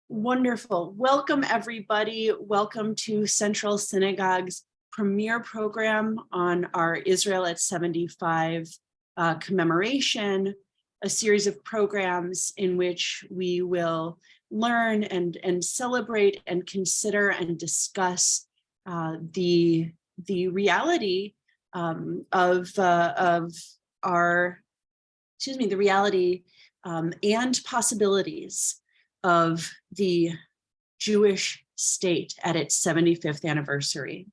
Wonderful. Welcome, everybody. Welcome to Central Synagogue's premier program on our Israel at 75 commemoration, a series of programs in which we will learn and celebrate and consider and discuss the reality the reality and possibilities of the Jewish state at its 75th anniversary.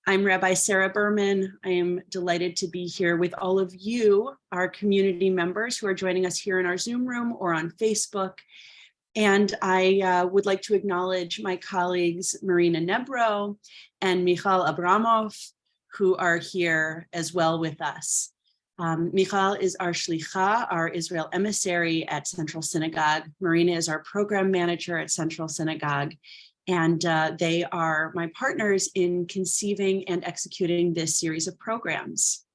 I'm Rabbi Sarah Berman. I am delighted to be here with all of you, our community members who are joining us here in our Zoom room or on Facebook. And I would like to acknowledge my colleagues, Marina Nebro and Michal Abramov, who are here as well with us. Michal is our shlicha, our Israel emissary at Central Synagogue. Marina is our program manager at Central Synagogue. And they are my partners in conceiving and executing this series of programs.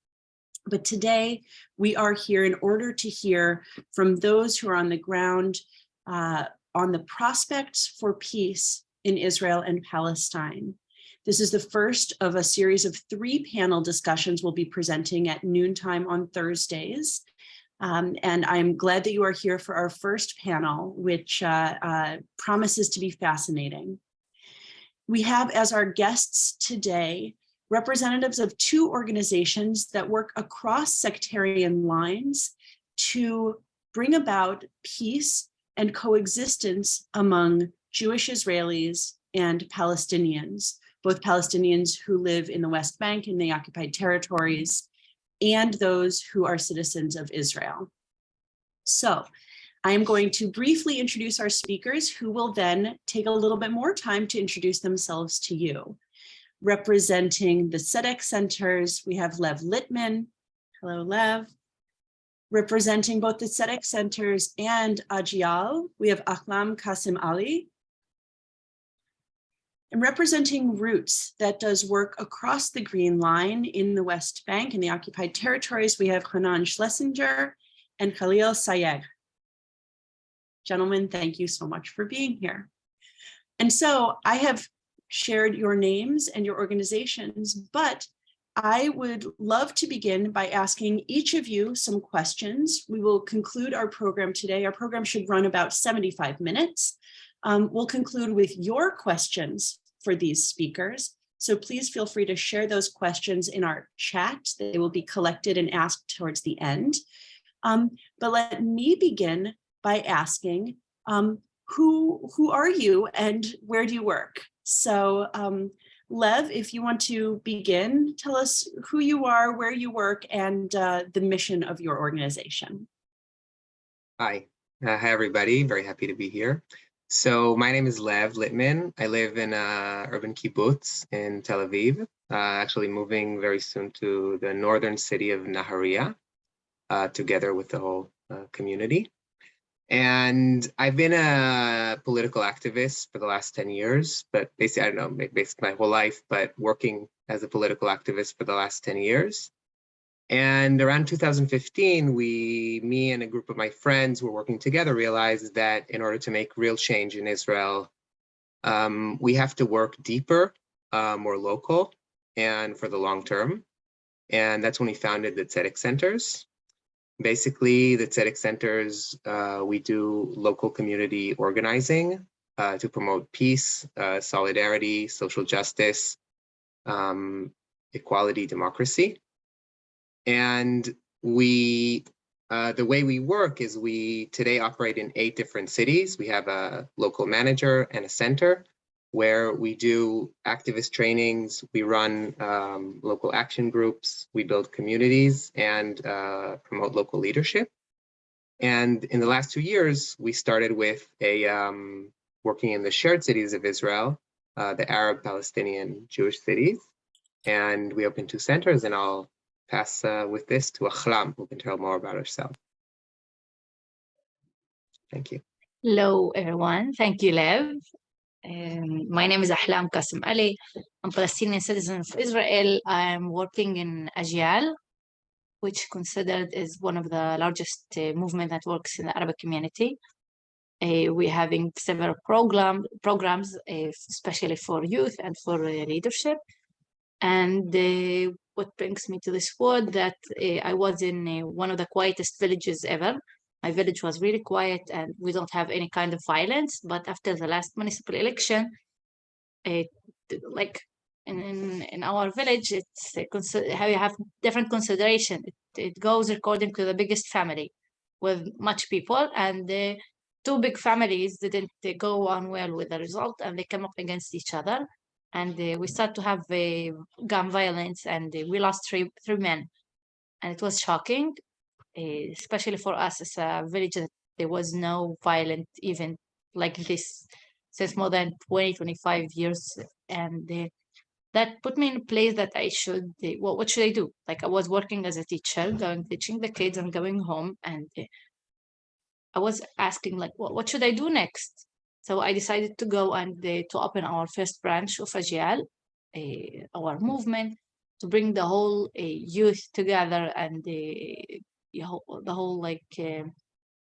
But today we are here in order to hear from those who are on the ground on the prospects for peace in Israel and Palestine. This is the first of a series of 3 panel discussions we'll be presenting at noontime on Thursdays. And I'm glad that you are here for our first panel, which promises to be fascinating. We have as our guests today representatives of 2 organizations that work across sectarian lines to bring about peace and coexistence among Jewish Israelis and Palestinians, both Palestinians who live in the West Bank and the occupied territories, and those who are citizens of Israel. So I am going to briefly introduce our speakers, who will then take a little bit more time to introduce themselves to you. Representing the Tzedek Centers, we have Lev Littman. Hello, Lev. Representing both the Tzedek Centers and Ajial, we have Ahlam Qasim Ali. And representing Roots, that does work across the Green Line in the West Bank and the occupied territories, we have Hanan Schlesinger and Khalil Sayegh. Gentlemen, thank you so much for being here. And so I have shared your names and your organizations, but I would love to begin by asking each of you some questions. We will conclude our program today. Our program should run about 75 minutes. We'll conclude with your questions for these speakers. So please feel free to share those questions in our chat. They will be collected and asked towards the end. But let me begin by asking, who are you and where do you work? So Lev, if you want to begin, tell us who you are, where you work, and the mission of your organization. Hi. Hi, everybody. Very happy to be here. So my name is Lev Littman. I live in urban kibbutz in Tel Aviv, actually moving very soon to the northern city of Nahariya, together with the whole community. And I've been a political activist for the last 10 years, but basically, I don't know, basically my whole life, but working as a political activist for the last 10 years. And around 2015, me and a group of my friends who were working together realized that in order to make real change in Israel, we have to work deeper, more local, and for the long term. And that's when we founded the Tzedek Centers. Basically, the Tzedek Centers, we do local community organizing to promote peace, solidarity, social justice, equality, democracy. And the way we work is we today operate in 8 different cities. We have a local manager and a center where we do activist trainings, we run local action groups, we build communities and promote local leadership. And in the last 2 years, we started with working in the shared cities of Israel, the Arab, Palestinian, Jewish cities. And we opened 2 centers, and I'll pass with this to Ahlam, who can tell more about herself. Thank you. Hello, everyone. Thank you, Lev. My name is Ahlam Qasim Ali. I'm Palestinian citizen of Israel. I'm working in Ajial, which considered is one of the largest movement networks in the Arabic community. We're having several programs, especially for youth and for leadership. And what brings me to this word that I was in one of the quietest villages ever. My village was really quiet and we don't have any kind of violence. But after the last municipal election, like in our village, it's how you have different consideration. It goes according to the biggest family with much people, and two big families didn't go on well with the result, and they came up against each other, and we start to have gun violence, and we lost three men, and it was shocking, especially for us as a village that there was no violent event like this since more than 25 years, and that put me in a place that I should, what should I do? Like I was working as a teacher, teaching the kids and going home, and I was asking like, what should I do next? So I decided to go and to open our first branch of Ajial, our movement, to bring the whole youth together and the whole like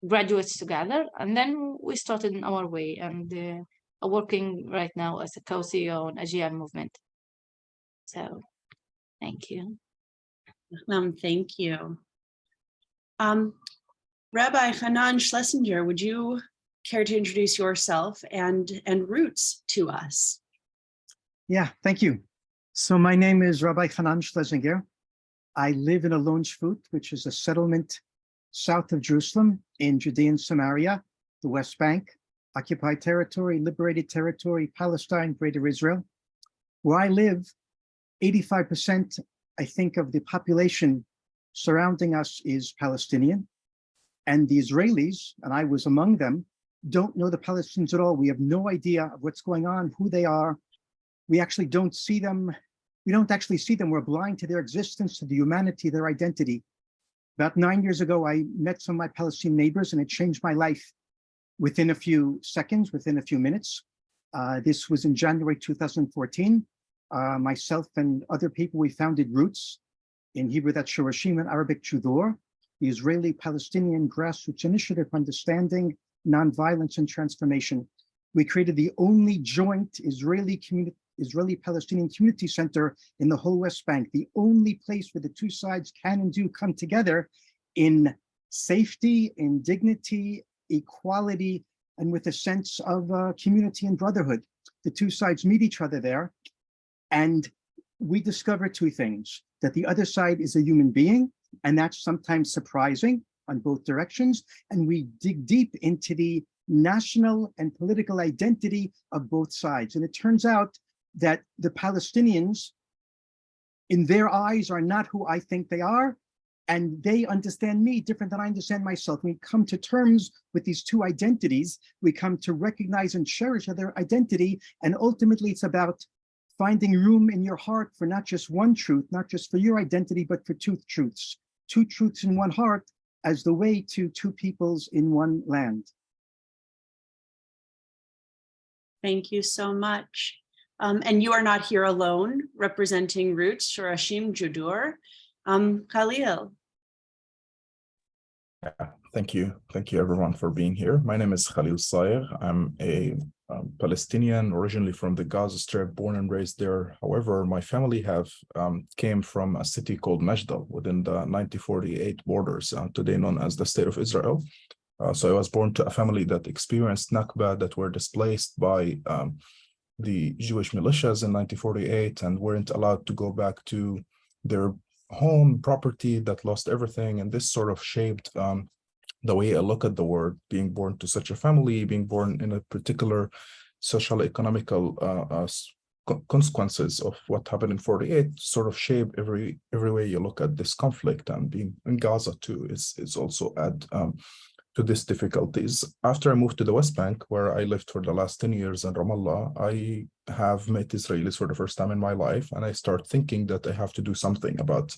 graduates together. And then we started in our way, and are working right now as a co-CEO on Ajial movement. So thank you. Thank you. Rabbi Hanan Schlesinger, would you care to introduce yourself and Roots to us? Yeah, thank you. So my name is Rabbi Hanan Schlesinger. I live in Alon Shvut, which is a settlement south of Jerusalem in Judea and Samaria, the West Bank, occupied territory, liberated territory, Palestine, Greater Israel. Where I live, 85%, I think, of the population surrounding us is Palestinian. And the Israelis, and I was among them, don't know the Palestinians at all. We have no idea of what's going on, who they are. We actually don't see them. We don't actually see them. We're blind to their existence, to the humanity, their identity. About 9 years ago, I met some of my Palestinian neighbors, and it changed my life within a few seconds, within a few minutes. This was in January 2014. Myself and other people, we founded Roots. In Hebrew, that's Shorashim, in Arabic, Chudor, the Israeli-Palestinian Grassroots Initiative for Understanding, Nonviolence, and Transformation. We created the only joint Israeli-Palestinian community center in the whole West Bank, the only place where the two sides can and do come together in safety, in dignity, equality, and with a sense of community and brotherhood. The two sides meet each other there, and we discover two things: that the other side is a human being, and that's sometimes surprising on both directions, and we dig deep into the national and political identity of both sides. And it turns out that the Palestinians, in their eyes, are not who I think they are, and they understand me different than I understand myself. We come to terms with these two identities. We come to recognize and cherish their identity, and ultimately it's about finding room in your heart for not just one truth, not just for your identity, but for two truths in one heart, as the way to two peoples in one land. Thank you so much. And you are not here alone, representing Roots, Shorashim, Judur. Khalil. Thank you. Thank you, everyone, for being here. My name is Khalil Sayer. I'm a Palestinian, originally from the Gaza Strip, born and raised there. However, my family came from a city called Mashdal within the 1948 borders, today known as the State of Israel. So I was born to a family that experienced Nakba, that were displaced by the Jewish militias in 1948 and weren't allowed to go back to their home, property, that lost everything. And this sort of shaped the way I look at the world, being born to such a family, being born in a particular social, economical consequences of what happened in 48 sort of shape every way you look at this conflict. And being in Gaza too is also add to these difficulties. After I moved to the West Bank, where I lived for the last 10 years in Ramallah, I have met Israelis for the first time in my life, and I start thinking that I have to do something about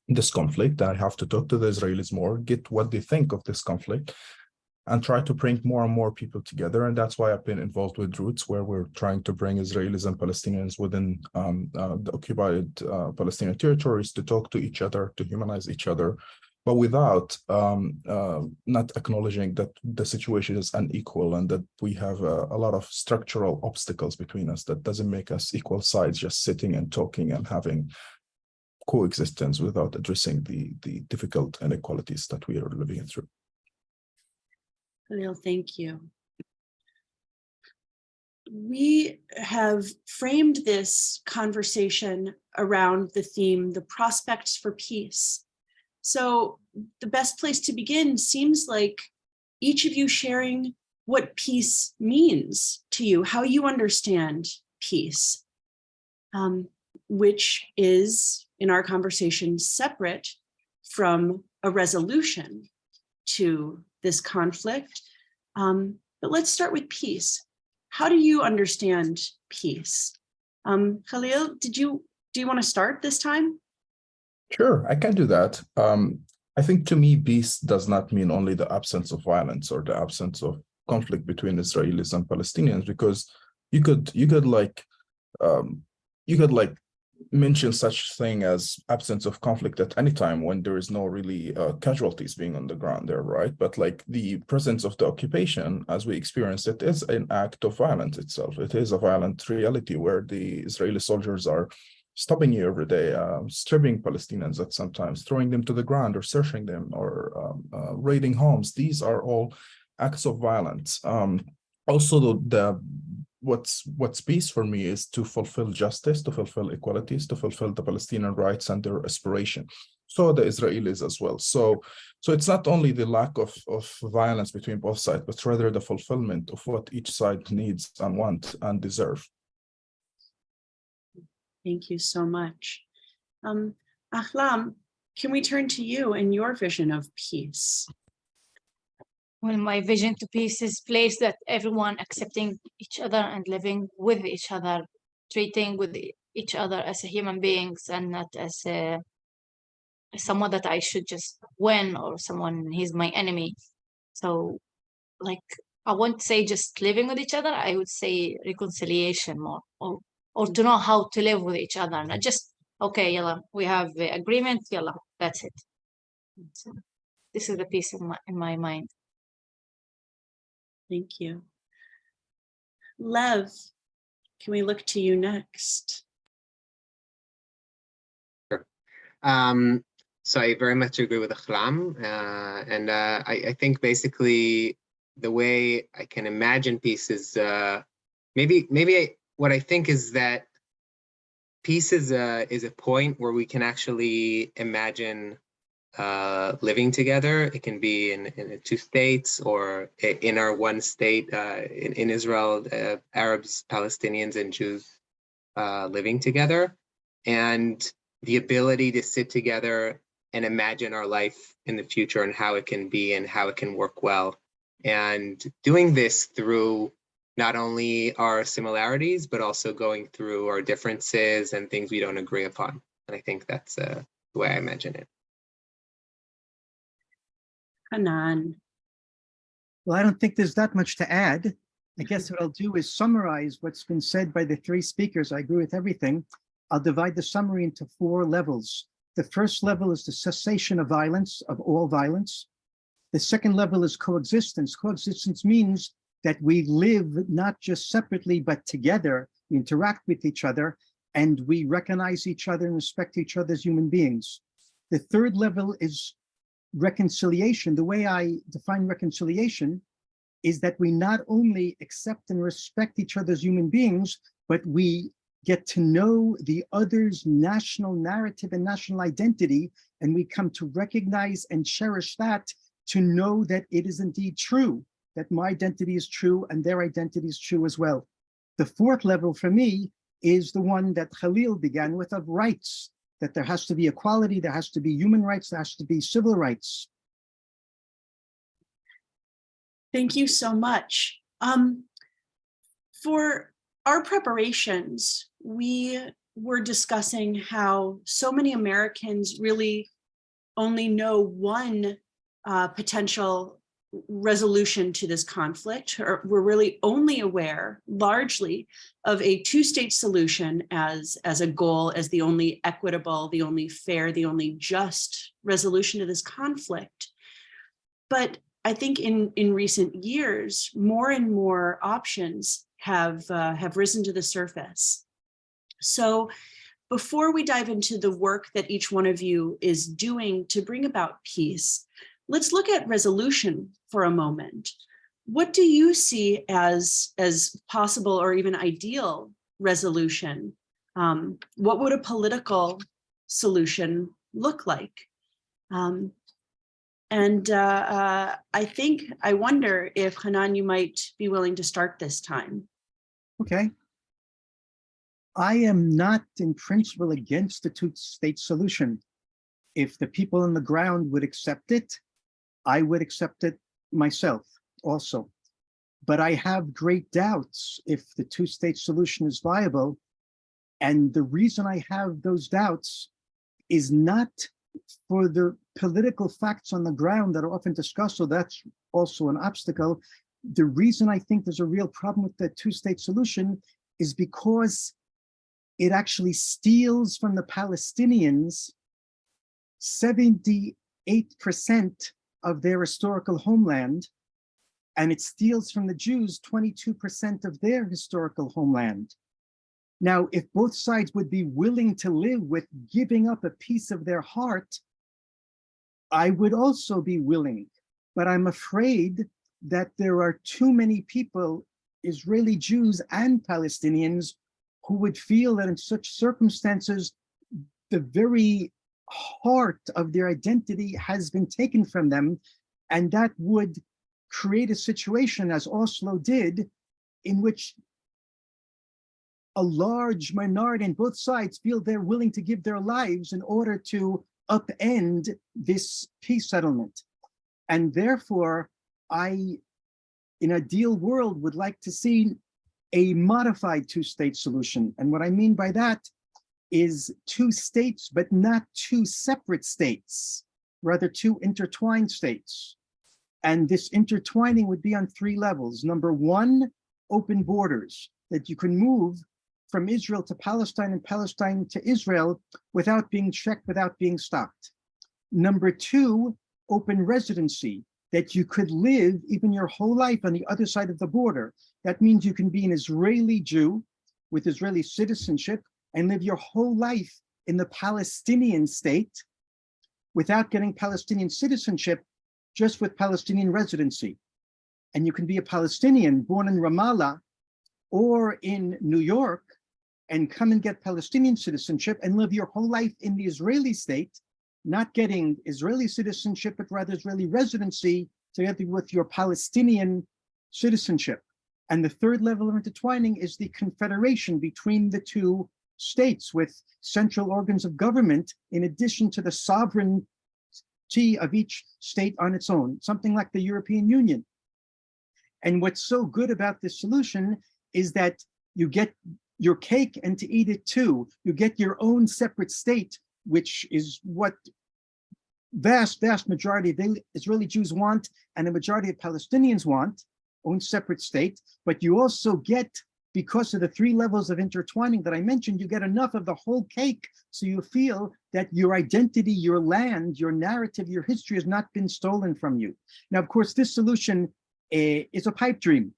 this conflict. I have to talk to the Israelis more, get what they think of this conflict, and try to bring more and more people together. And that's why I've been involved with Roots, where we're trying to bring Israelis and Palestinians within the occupied Palestinian territories to talk to each other, to humanize each other, but without not acknowledging that the situation is unequal and that we have a lot of structural obstacles between us that doesn't make us equal sides, just sitting and talking and having coexistence without addressing the difficult inequalities that we are living through. Khalil, thank you. We have framed this conversation around the theme, the prospects for peace. So the best place to begin seems like each of you sharing what peace means to you, how you understand peace, which is in our conversation separate from a resolution to this conflict. But let's start with peace. How do you understand peace? Khalil, do you want to start this time? Sure, I can do that. I think to me, peace does not mean only the absence of violence or the absence of conflict between Israelis and Palestinians, because you could mention such thing as absence of conflict at any time when there is no really casualties being on the ground there, right? But like the presence of the occupation, as we experienced it, is an act of violence itself. It is a violent reality where the Israeli soldiers are stopping you every day, stripping Palestinians at sometimes, throwing them to the ground or searching them or raiding homes. These are all acts of violence. Also, what's peace for me is to fulfill justice, to fulfill equalities, to fulfill the Palestinian rights and their aspiration. So the Israelis as well. So it's not only the lack of violence between both sides, but rather the fulfillment of what each side needs and want and deserve. Thank you so much. Ahlam, can we turn to you and your vision of peace? Well, my vision to peace is a place that everyone accepting each other and living with each other, treating with each other as human beings and not as someone that I should just win or someone he's my enemy. So like, I won't say just living with each other, I would say reconciliation more, or to know how to live with each other, not just, okay, yalla, we have the agreement, yalla, that's it. So this is the peace in my mind. Thank you. Lev, can we look to you next? Sure. So I very much agree with Ahlam, and I think basically the way I can imagine peace is what I think is that peace is a point where we can actually imagine living together. It can be in two states or in our one state, in Israel, Arabs, Palestinians, and Jews living together. And the ability to sit together and imagine our life in the future and how it can be and how it can work well. And doing this through not only our similarities, but also going through our differences and things we don't agree upon. And I think that's the way I imagine it. Hanan. Well, I don't think there's that much to add. I guess what I'll do is summarize what's been said by the three speakers. I agree with everything. I'll divide the summary into 4 levels. The first level is the cessation of violence, of all violence. The second level is coexistence. Coexistence means that we live not just separately, but together. We interact with each other and we recognize each other and respect each other as human beings. The third level is reconciliation. The way I define reconciliation is that we not only accept and respect each other as human beings, but we get to know the other's national narrative and national identity, and we come to recognize and cherish that, to know that it is indeed true, that my identity is true and their identity is true as well. The fourth level for me is the one that Khalil began with, of rights, that there has to be equality, there has to be human rights, there has to be civil rights. Thank you so much. For our preparations, we were discussing how so many Americans really only know one potential resolution to this conflict, or we're really only aware largely of a two-state solution as a goal, as the only equitable, the only fair, the only just resolution to this conflict. But I think in recent years, more and more options have risen to the surface. So before we dive into the work that each one of you is doing to bring about peace, let's look at resolution for a moment. What do you see as possible or even ideal resolution? What would a political solution look like? I wonder if, Hanan, you might be willing to start this time. Okay. I am not in principle against the two-state solution. If the people on the ground would accept it, I would accept it myself also. But I have great doubts if the two-state solution is viable. And the reason I have those doubts is not for the political facts on the ground that are often discussed, so that's also an obstacle. The reason I think there's a real problem with the two-state solution is because it actually steals from the Palestinians 78% of their historical homeland, and it steals from the Jews 22% of their historical homeland. Now, if both sides would be willing to live with giving up a piece of their heart, I would also be willing. But I'm afraid that there are too many people, Israeli Jews and Palestinians, who would feel that in such circumstances, the very heart of their identity has been taken from them, and that would create a situation, as Oslo did, in which a large minority on both sides feel they're willing to give their lives in order to upend this peace settlement. And therefore, I, in an ideal world, would like to see a modified two-state solution. And what I mean by that is two states, but not two separate states, rather two intertwined states. And this intertwining would be on three levels. Number one, open borders, that you can move from Israel to Palestine and Palestine to Israel without being checked, without being stopped. Number two, open residency, that you could live even your whole life on the other side of the border. That means you can be an Israeli Jew with Israeli citizenship and live your whole life in the Palestinian state without getting Palestinian citizenship, just with Palestinian residency. And you can be a Palestinian born in Ramallah or in New York and come and get Palestinian citizenship and live your whole life in the Israeli state, not getting Israeli citizenship, but rather Israeli residency together with your Palestinian citizenship. And the third level of intertwining is the confederation between the two states with central organs of government, in addition to the sovereignty of each state on its own, something like the European Union. And what's so good about this solution is that you get your cake and to eat it too. You get your own separate state, which is what vast majority of Israeli Jews want and a majority of Palestinians want, own separate state. But you also get, because of the three levels of intertwining that I mentioned, you get enough of the whole cake so you feel that your identity, your land, your narrative, your history has not been stolen from you. Now, of course, this solution is a pipe dream.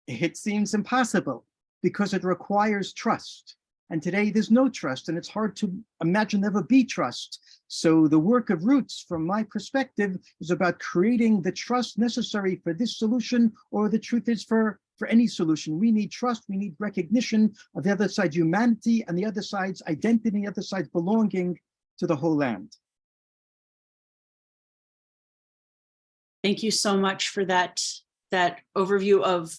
It seems impossible because it requires trust. And today there's no trust, and it's hard to imagine there ever be trust. So the work of Roots, from my perspective, is about creating the trust necessary for this solution, or the truth is for any solution. We need trust, we need recognition of the other side's humanity and the other side's identity, the other side's belonging to the whole land. Thank you so much for that overview of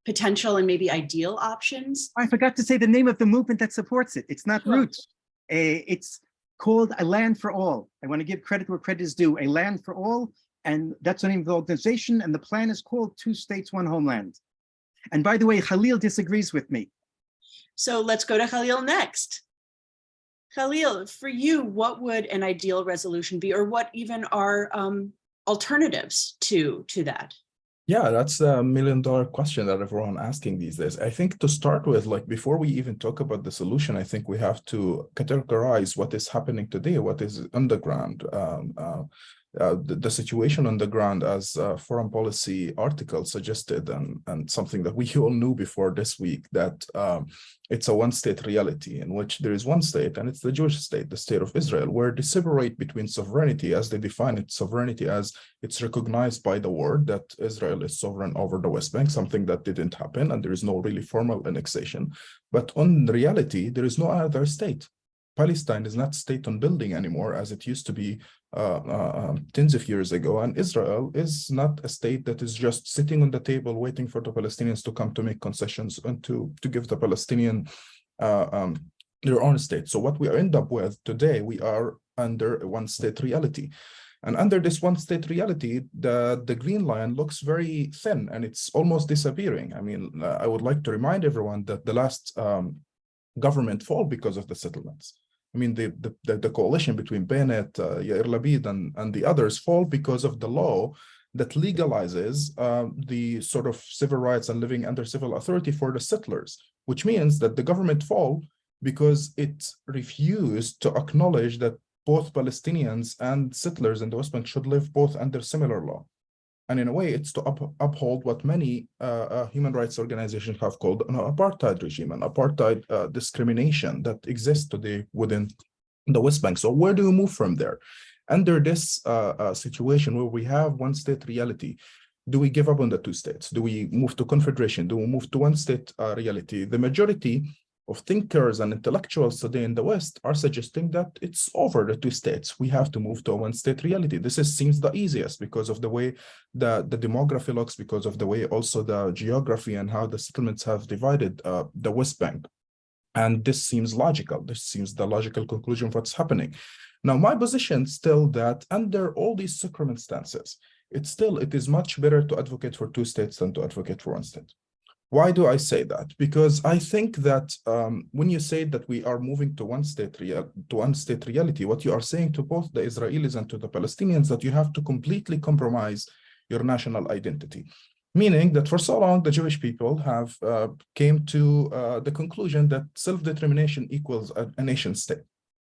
potential and maybe ideal options. I forgot to say the name of the movement that supports it. It's not Sure. Roots. It's called A Land for All. I want to give credit where credit is due. A Land for All, and that's the name of the organization, and the plan is called Two States, One Homeland. And by the way, Khalil disagrees with me. So let's go to Khalil next. Khalil, for you, what would an ideal resolution be, or what even are alternatives to that? Yeah, that's a million-dollar question that everyone asking these days. I think to start with, like before we even talk about the solution, I think we have to categorize what is happening today, what is underground. The situation on the ground, as a foreign policy article suggested, and something that we all knew before this week, that it's a one-state reality in which there is one state, and it's the Jewish state, the state of Israel, where they separate between sovereignty, as they define it, sovereignty as it's recognized by the world that Israel is sovereign over the West Bank, something that didn't happen, and there is no really formal annexation. But on reality, there is no other state. Palestine is not state on building anymore, as it used to be tens of years ago, and Israel is not a state that is just sitting on the table waiting for the Palestinians to come to make concessions and to give the Palestinian their own state. So what we end up with today, we are under a one-state reality. And under this one-state reality, the green line looks very thin, and it's almost disappearing. I mean, I would like to remind everyone that the last government fall because of the settlements. I mean, the coalition between Bennett, Yair Lapid, and the others fall because of the law that legalizes the sort of civil rights and living under civil authority for the settlers, which means that the government fall because it refused to acknowledge that both Palestinians and settlers in the West Bank should live both under similar law. And in a way, it's to uphold what many human rights organizations have called an apartheid regime, an apartheid discrimination that exists today within the West Bank. So where do we move from there? Under this situation where we have one state reality, do we give up on the two states? Do we move to confederation? Do we move to one state reality? The majority of thinkers and intellectuals today in the West are suggesting that it's over the two states. We have to move to a one-state reality. This seems the easiest because of the way the demography looks, because of the way also the geography and how the settlements have divided the West Bank. And this seems logical. This seems the logical conclusion of what's happening. Now, my position still that under all these circumstances, it is much better to advocate for two states than to advocate for one state. Why do I say that? Because I think that when you say that we are moving to one state reality, what you are saying to both the Israelis and to the Palestinians that you have to completely compromise your national identity. Meaning that for so long, the Jewish people have came to the conclusion that self-determination equals a nation state.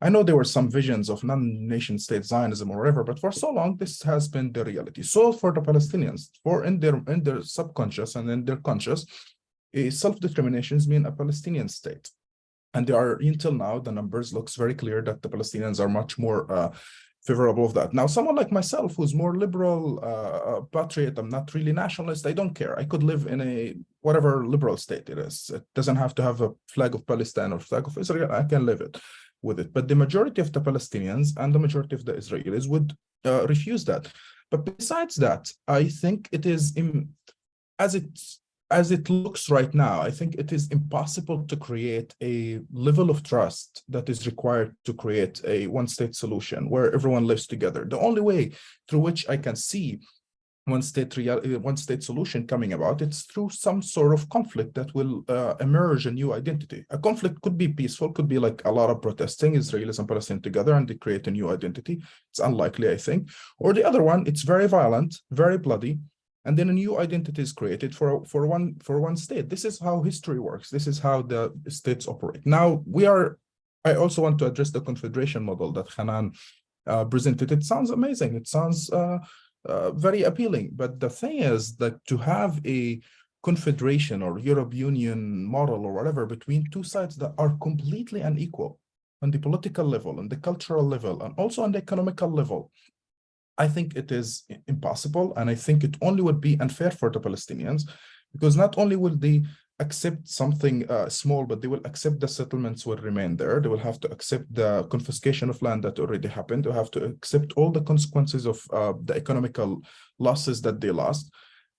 I know there were some visions of non-nation state Zionism or whatever, but for so long, this has been the reality. So for the Palestinians, in their subconscious and in their conscious, self-determination means a Palestinian state. And there are, until now, the numbers looks very clear that the Palestinians are much more favorable of that. Now, someone like myself, who's more liberal, patriot, I'm not really nationalist, I don't care. I could live in a whatever liberal state it is. It doesn't have to have a flag of Palestine or flag of Israel. I can live with it. But the majority of the Palestinians and the majority of the Israelis would refuse that. But besides that, I think it is, as it looks right now, I think it is impossible to create a level of trust that is required to create a one-state solution where everyone lives together. The only way through which I can see one-state solution coming about, it's through some sort of conflict that will emerge a new identity. A conflict could be peaceful, could be like a lot of protesting, Israelis and Palestinians together, and they create a new identity. It's unlikely, I think. Or the other one, it's very violent, very bloody, and then a new identity is created for one state. This is how history works. This is how the states operate. Now, I also want to address the confederation model that Hanan presented. It sounds amazing. It sounds very appealing. But the thing is that to have a confederation or Europe Union model or whatever between two sides that are completely unequal on the political level, on the cultural level, and also on the economical level, I think it is impossible. And I think it only would be unfair for the Palestinians, because not only will they accept something small, but they will accept the settlements will remain there. They will have to accept the confiscation of land that already happened. They have to accept all the consequences of the economical losses that they lost.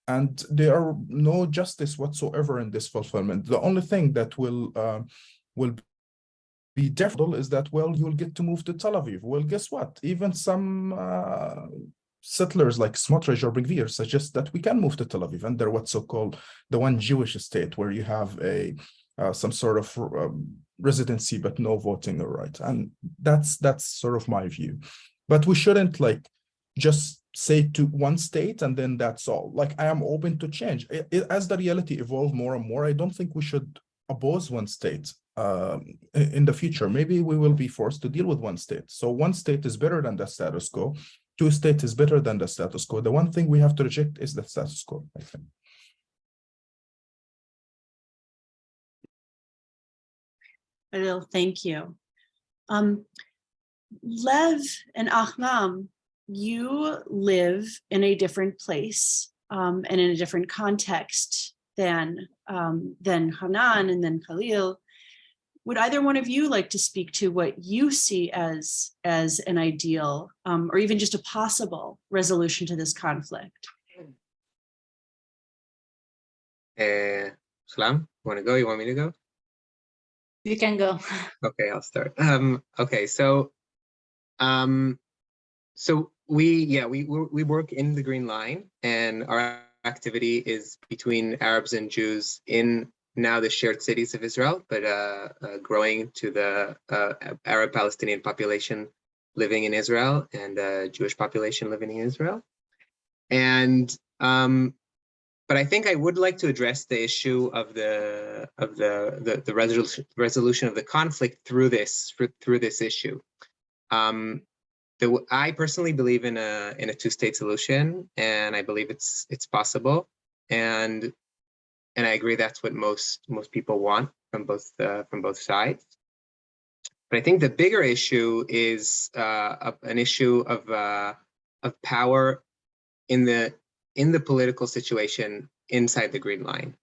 And there are no justice whatsoever in this fulfillment. The only thing that will be difficult is that, well, you'll get to move to Tel Aviv. Well, guess what? Even some settlers like Smotrich or Ben-Gvir suggest that we can move to Tel Aviv under what's so-called the one Jewish state, where you have some sort of residency but no voting right. And that's sort of my view. But we shouldn't just say to one state and then that's all. Like, I am open to change. As the reality evolve more and more, I don't think we should oppose one state in the future. Maybe we will be forced to deal with one state. So one state is better than the status quo. Two states is better than the status quo. The one thing we have to reject is the status quo, I think. Adil, thank you. Lev and Ahmam, you live in a different place and in a different context than Hanan and then Khalil. Would either one of you like to speak to what you see as an ideal or even just a possible resolution to this conflict? Salam, want to go? You want me to go? You can go. Okay, I'll start. Okay, so we work in the Green Line, and our activity is between Arabs and Jews in now the shared cities of Israel, but growing to the Arab Palestinian population living in Israel and Jewish population living in Israel. And but I think I would like to address the issue of the resolution of the conflict through this issue. I personally believe in a two-state solution, and I believe it's possible, and I agree that's what most people want from both sides. But I think the bigger issue is an issue of power in the political situation inside the Green Line.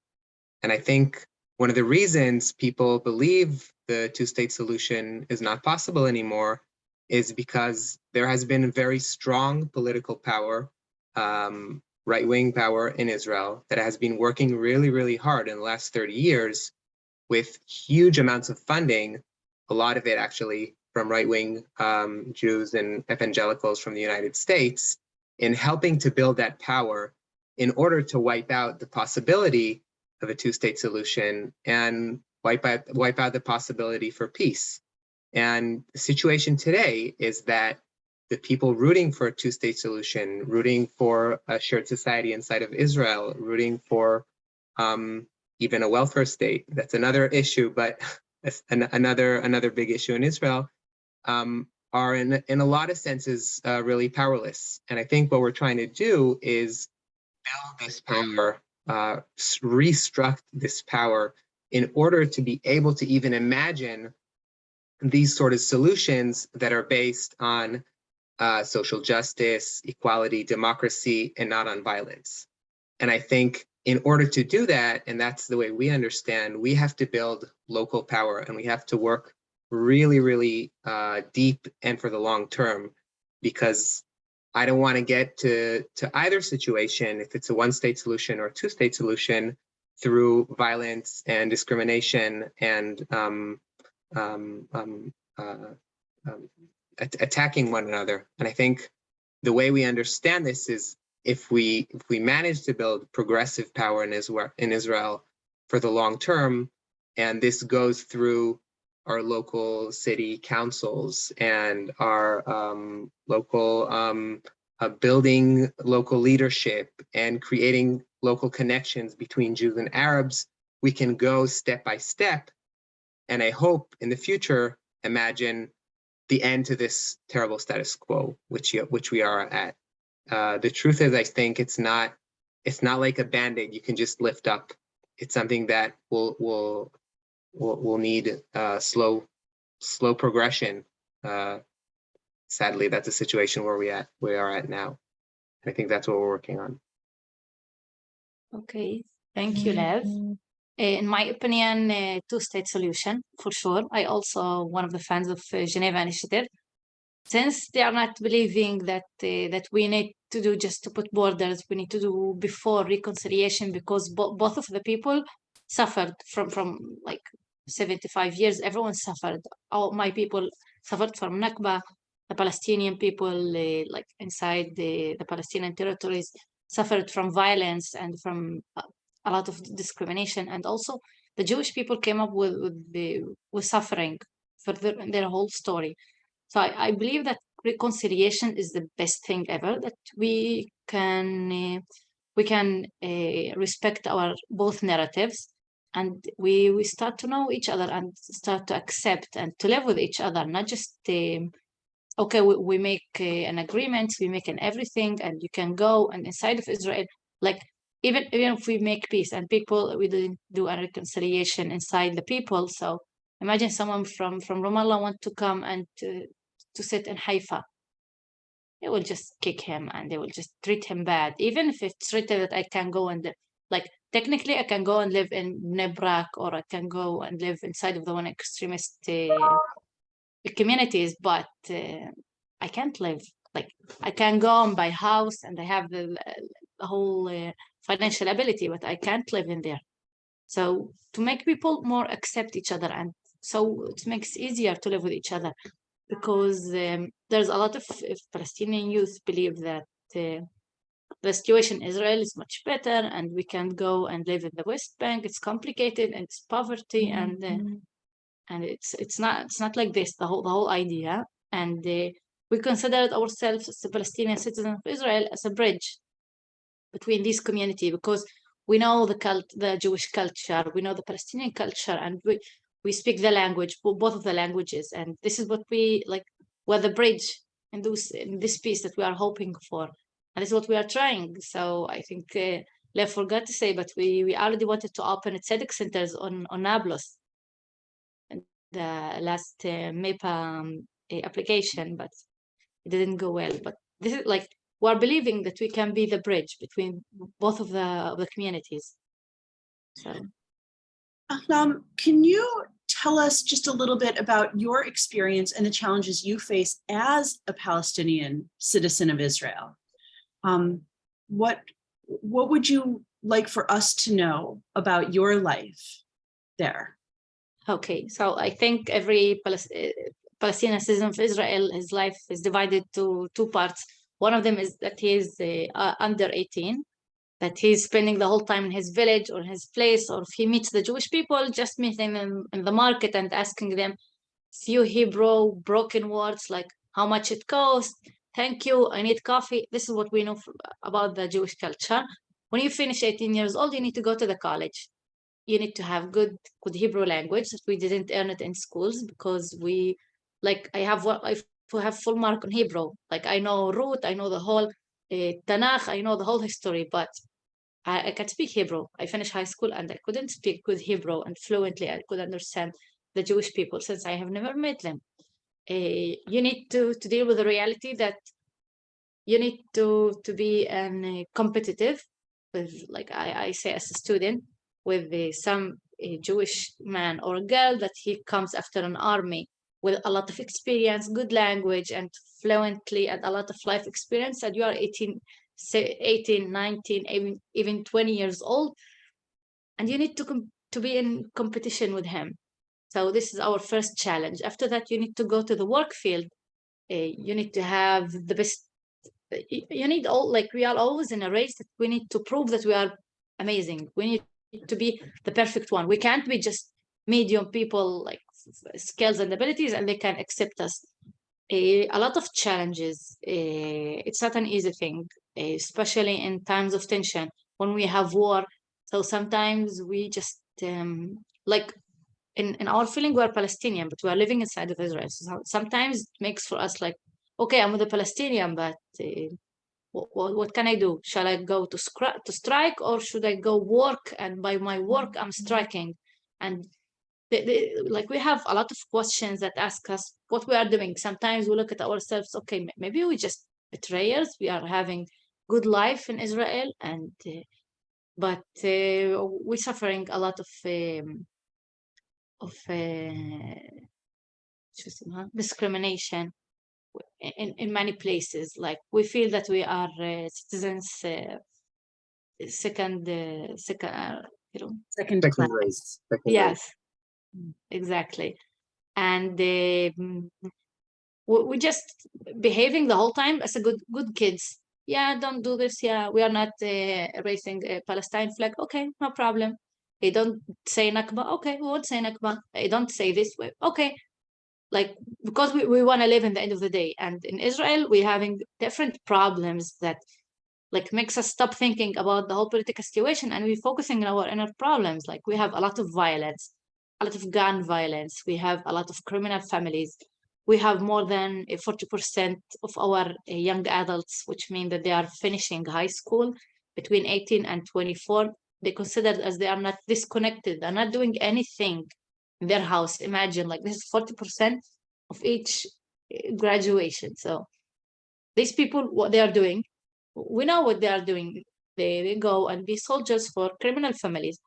And I think one of the reasons people believe the two-state solution is not possible anymore is because there has been very strong political power, right-wing power in Israel that has been working really, really hard in the last 30 years with huge amounts of funding, a lot of it actually from right-wing Jews and evangelicals from the United States, in helping to build that power in order to wipe out the possibility of a two-state solution and wipe out the possibility for peace. And the situation today is that the people rooting for a two-state solution, rooting for a shared society inside of Israel, rooting for even a welfare state, that's another issue, but another big issue in Israel, are in a lot of senses really powerless. And I think what we're trying to do is build this power, restruct this power in order to be able to even imagine these sort of solutions that are based on social justice, equality, democracy, and not on violence. And I think in order to do that, and that's the way we understand, we have to build local power, and we have to work really, really deep and for the long term, because I don't want to get to either situation, if it's a one-state solution or a two-state solution, through violence and discrimination and attacking one another. And I think the way we understand this is if we manage to build progressive power in Israel for the long term, and this goes through our local city councils and our local building local leadership and creating local connections between Jews and Arabs, we can go step by step. And I hope in the future, imagine the end to this terrible status quo, which we are at. The truth is, I think it's not like a Band-Aid you can just lift up. It's something that will need slow progression. Sadly, that's a situation where we are at now. I think that's what we're working on. Okay, thank you, Lev. In my opinion, a two-state solution for sure. I also one of the fans of Geneva Initiative, since they are not believing that that we need to do just to put borders. We need to do before reconciliation, because both of the people suffered from like 75 years. Everyone suffered. All my people suffered from Nakba. The Palestinian people, like inside the Palestinian territories, suffered from violence and from a lot of discrimination. And also the Jewish people came up with suffering for their whole story. So I believe that reconciliation is the best thing ever, that we can respect our both narratives, and we start to know each other and start to accept and to live with each other, not just okay, we make an agreement, we make an everything, and you can go, and inside of Israel, like even if we make peace and people, we didn't do a reconciliation inside the people. So imagine someone from Ramallah want to come and to sit in Haifa. They will just kick him and they will just treat him bad, even if it's written that I can go and like technically I can go and live in Nebrak, or I can go and live inside of the one extremist communities, but I can't live, like I can go and buy house and I have the whole financial ability, but I can't live in there. So to make people more accept each other, and so it makes it easier to live with each other, because there's a lot of Palestinian youth believe that the situation in Israel is much better and we can go and live in the West Bank. It's complicated and it's poverty, and it's not like this, the whole idea. And we considered ourselves as the Palestinian citizens of Israel as a bridge between this community, because we know the Jewish culture, we know the Palestinian culture, and we speak the language, both of the languages, and this is what we like. We're the bridge in this peace that we are hoping for, and this is what we are trying. So I think Lev forgot to say, but we already wanted to open a Tzedek Centers on Nablus, the last MEPA application, but it didn't go well. But this is like, we're believing that we can be the bridge between both of the communities. So can you tell us just a little bit about your experience and the challenges you face as a Palestinian citizen of Israel? What would you like for us to know about your life there? Okay, so I think every Palestinian citizen of Israel, his life is divided to two parts. One of them is that he is under 18, that he's spending the whole time in his village or his place, or if he meets the Jewish people, just meeting them in the market and asking them few Hebrew broken words like how much it costs, thank you, I need coffee. This is what we know about the Jewish culture. When you finish 18 years old, you need to go to the college. You need to have good Hebrew language. We didn't earn it in schools because we, like, I have full mark on Hebrew. Like I know Ruth, I know the whole Tanakh, I know the whole history, but I can't speak Hebrew. I finished high school and I couldn't speak good Hebrew and fluently. I could understand the Jewish people since I have never met them. You need to deal with the reality that you need to be competitive with, like I say as a student, with some Jewish man or girl that he comes after an army with a lot of experience, good language, and fluently, and a lot of life experience, and you are 18, 19, even 20 years old, and you need to be in competition with him. So this is our first challenge. After that, you need to go to the work field. You need to have the best. You need we are always in a race that we need to prove that we are amazing. We need to be the perfect one. We can't be just medium people, like skills and abilities, and they can accept us. A lot of challenges. It's not an easy thing, especially in times of tension when we have war. So sometimes we just like in our feeling we're Palestinian, but we are living inside of Israel. So sometimes it makes for us like, okay, I'm with a Palestinian, but what can I do? Shall I go to strike, or should I go work? And by my work, I'm striking. And like we have a lot of questions that ask us what we are doing. Sometimes we look at ourselves, okay, maybe we just betrayers. We are having good life in Israel, and but we're suffering a lot of discrimination in many places. Like we feel that we are citizens second class. Yes, exactly. And we just behaving the whole time as a good kids. Yeah, don't do this. Yeah, we are not raising a Palestine flag. Okay, no problem. They don't say Nakba. Okay, we won't say Nakba. They don't say this way. Okay. like, because we want to live in the end of the day. And in Israel, we're having different problems that like makes us stop thinking about the whole political situation, and we're focusing on our inner problems. Like we have a lot of violence, a lot of gun violence. We have a lot of criminal families. We have more than 40% of our young adults, which mean that they are finishing high school between 18 and 24. They considered as they are not disconnected. They're not doing anything in their house. Imagine, like, this is 40% of each graduation. So these people, what they are doing, we know what they are doing. They go and be soldiers for criminal families.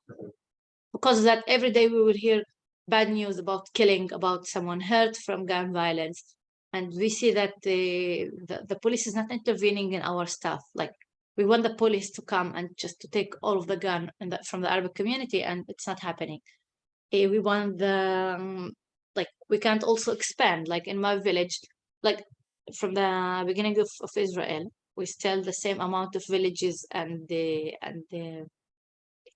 Because of that, every day we will hear bad news about killing, about someone hurt from gun violence. And we see that the police is not intervening in our stuff. Like, we want the police to come and just to take all of the gun and from the Arabic community, and it's not happening. We want the, like, we can't also expand, like in my village, like from the beginning of Israel, we still the same amount of villages and the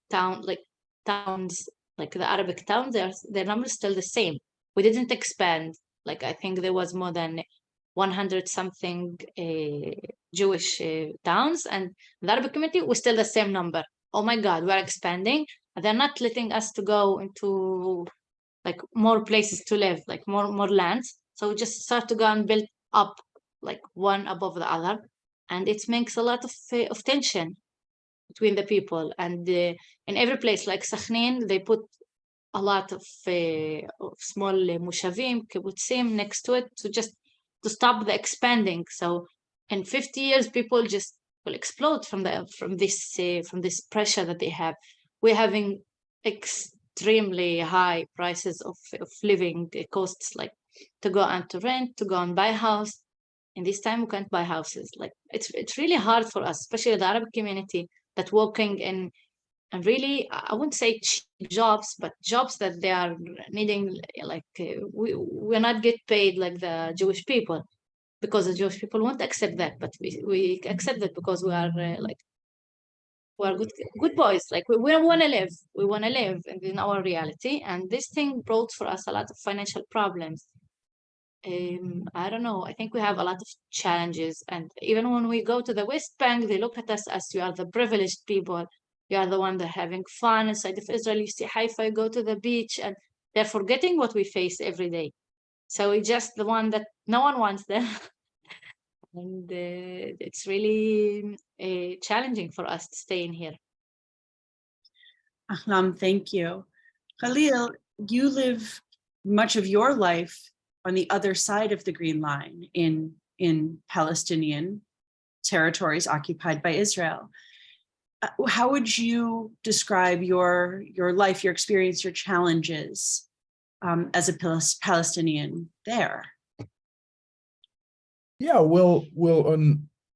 town, like towns, like the Arabic towns, their numbers still the same. We didn't expand. Like, I think there was more than 100 something Jewish towns, and the Arabic community was still the same number. Oh my God, we're expanding. They're not letting us to go into like more places to live, like more lands. So we just start to go and build up like one above the other, and it makes a lot of tension between the people. And in every place, like Sakhnin, they put a lot of small mushavim, kibbutzim next to it to stop the expanding. So in 50 years, people just will explode from this pressure that they have. We're having extremely high prices of living costs, like to go and to rent, to go and buy a house. In this time, we can't buy houses. Like, it's really hard for us, especially the Arabic community, that working in, and really, I wouldn't say cheap jobs, but jobs that they are needing, like we're not get paid like the Jewish people, because the Jewish people won't accept that, but we accept that because we are like, we are good boys. Like we want to live in our reality, and this thing brought for us a lot of financial problems. I don't know. I think we have a lot of challenges, and even when we go to the West Bank, they look at us as you are the privileged people. You are the one that are having fun inside of Israel. You see Haifa, go to the beach, and they're forgetting what we face every day. So we're just the one that no one wants them. And it's really challenging for us to stay in here. Thank you. Khalil, you live much of your life on the other side of the Green Line in Palestinian territories occupied by Israel. How would you describe your life, your experience, your challenges as a Palestinian there? Yeah, well,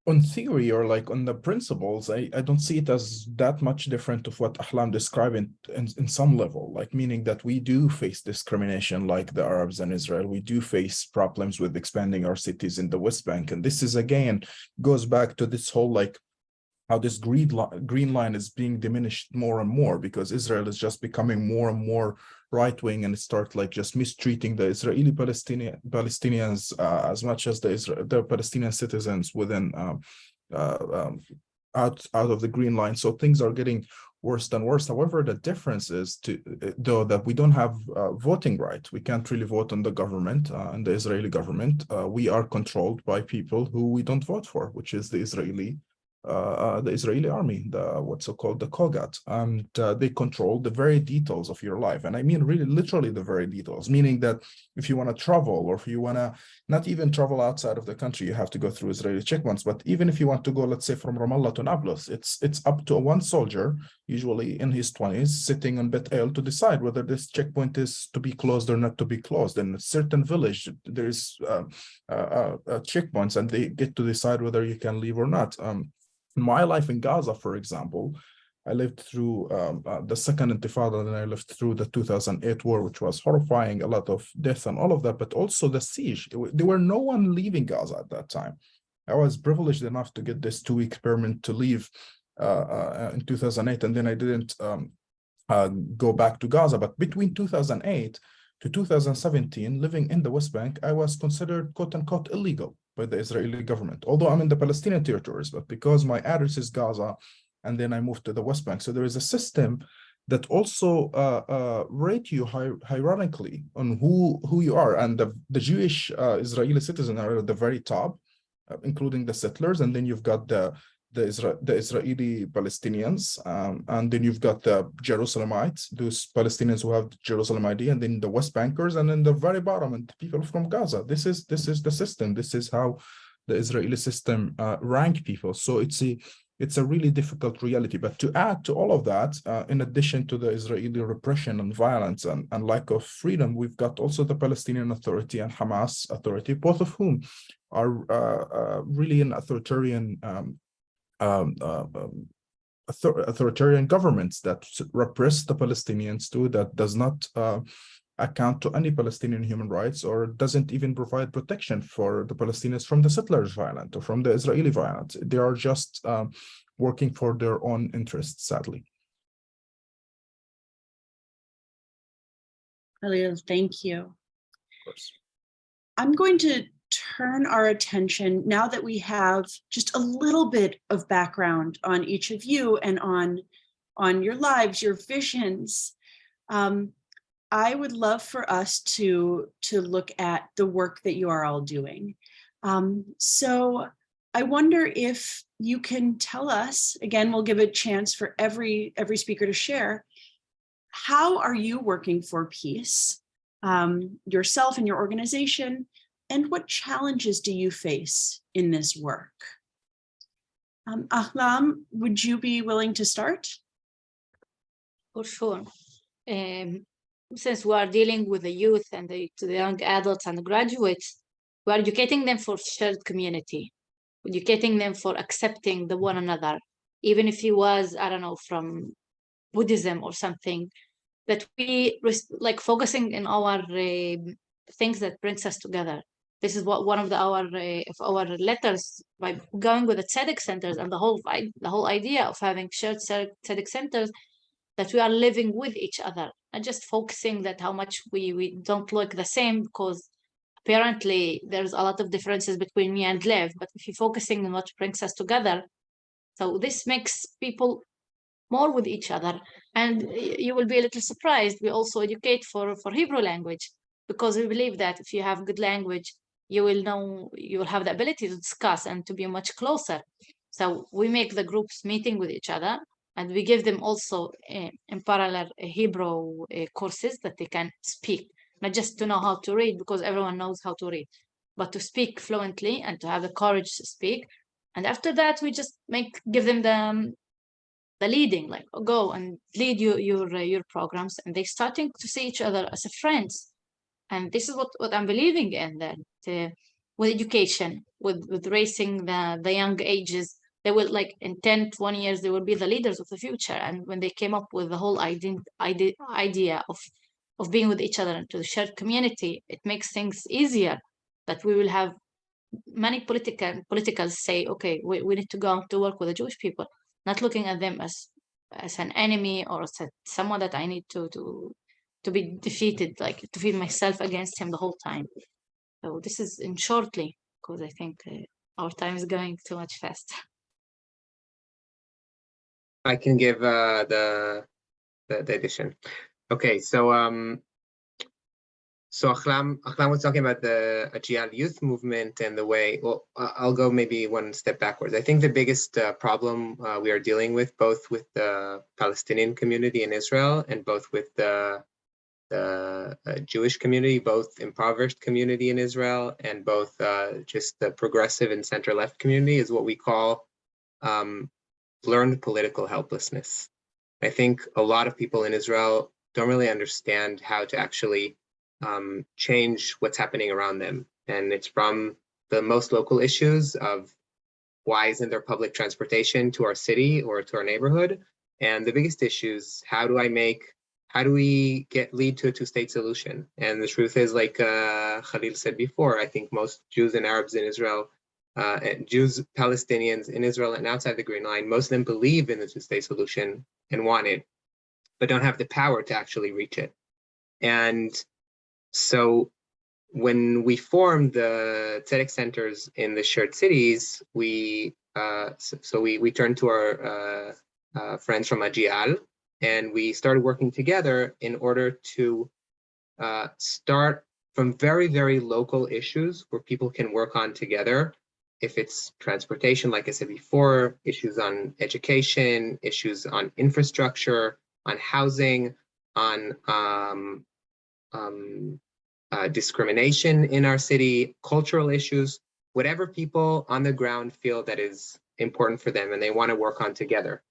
on theory, or like on the principles, I don't see it as that much different of what Ahlam described in some level, like meaning that we do face discrimination like the Arabs in Israel. We do face problems with expanding our cities in the West Bank. And this is, again, goes back to this whole, like, how this green line is being diminished more and more, because Israel is just becoming more and more right-wing, and it starts like just mistreating the Israeli Palestinians as much as the Palestinian citizens within out of the green line. So things are getting worse and worse. However, the difference is though that we don't have voting rights. We can't really vote on the government, and the Israeli government. We are controlled by people who we don't vote for, which is the Israeli army, what's so called the Kogat, and they control the very details of your life. And I mean really literally the very details, meaning that if you want to travel, or if you want to not even travel outside of the country, you have to go through Israeli checkpoints. But even if you want to go, let's say, from Ramallah to Nablus, it's up to one soldier, usually in his 20s, sitting on Bet El, to decide whether this checkpoint is to be closed or not to be closed. In a certain village, there's checkpoints, and they get to decide whether you can leave or not. My life in Gaza, for example, I lived through the second Intifada, and I lived through the 2008 war, which was horrifying, a lot of death and all of that, but also the siege. There were no one leaving Gaza at that time. I was privileged enough to get this 2-week permit to leave in 2008, and then I didn't go back to Gaza. But between 2008 to 2017, living in the West Bank, I was considered quote unquote illegal by the Israeli government, although I'm in the Palestinian territories, but because my address is Gaza, and then I moved to the West Bank. So there is a system that also rate you hierarchically on who you are. And the Jewish Israeli citizens are at the very top, including the settlers. And then you've got the Israeli Palestinians, and then you've got the Jerusalemites, those Palestinians who have Jerusalem ID, and then the West Bankers, and then the very bottom, and people from Gaza. This is the system. This is how the Israeli system rank people. So it's a really difficult reality. But to add to all of that, in addition to the Israeli repression and violence and lack of freedom, we've got also the Palestinian Authority and Hamas Authority, both of whom are really an authoritarian authoritarian governments that repress the Palestinians too, that does not account to any Palestinian human rights, or doesn't even provide protection for the Palestinians from the settlers' violence or from the Israeli violence. They are just working for their own interests, sadly. Khalil, thank you. Of course. I'm going to turn our attention, now that we have just a little bit of background on each of you and on your lives, your visions. I would love for us to look at the work that you are all doing. So I wonder if you can tell us, again, we'll give a chance for every speaker to share, how are you working for peace, yourself and your organization, and what challenges do you face in this work? Ahlam, would you be willing to start? For sure. Since we are dealing with the youth and the young adults and the graduates, we are educating them for shared community, educating them for accepting the one another, even if he was, I don't know, from Buddhism or something, that we like focusing in our things that brings us together. This is what one of our letters, by going with the Tzedek Centers and the whole idea of having shared Tzedek Centers, that we are living with each other, and just focusing that how much we don't look the same, because apparently there's a lot of differences between me and Lev, but if you're focusing on what brings us together, so this makes people more with each other. And you will be a little surprised, we also educate for Hebrew language, because we believe that if you have good language, you will have the ability to discuss and to be much closer. So we make the groups meeting with each other, and we give them also in parallel Hebrew courses that they can speak, not just to know how to read, because everyone knows how to read, but to speak fluently and to have the courage to speak. And after that, we just give them the leading, like, go and lead your programs, and they're starting to see each other as friends. And this is what I'm believing in, that with education, with raising the young ages, they will, like, in 10, 20 years, they will be the leaders of the future. And when they came up with the whole idea of being with each other into the shared community, it makes things easier, that we will have many politicals say, okay, we need to go out to work with the Jewish people, not looking at them as an enemy or as someone that I need to be defeated, like to feed myself against him the whole time. So this is in shortly, because I think our time is going too much fast. I can give the addition. Okay, so Ahlam was talking about the Ajiyal youth movement and the way. Well, I'll go maybe one step backwards. I think the biggest problem we are dealing with, both with the Palestinian community in Israel and both with the Jewish community, both impoverished community in Israel and both just the progressive and center-left community, is what we call learned political helplessness. I think a lot of people in Israel don't really understand how to actually change what's happening around them. And it's from the most local issues of why isn't there public transportation to our city or to our neighborhood? And the biggest issues, how do we lead to a two-state solution? And the truth is, like Khalil said before, I think most Jews and Arabs in Israel, Jews, Palestinians in Israel and outside the Green Line, most of them believe in the two-state solution and want it, but don't have the power to actually reach it. And So when we formed the Tzedek Centers in the shared cities, we turned to our friends from Agial, and we started working together in order to start from very, very local issues where people can work on together. If it's transportation, like I said before, issues on education, issues on infrastructure, on housing, on discrimination in our city, cultural issues, whatever people on the ground feel that is important for them and they want to work on together.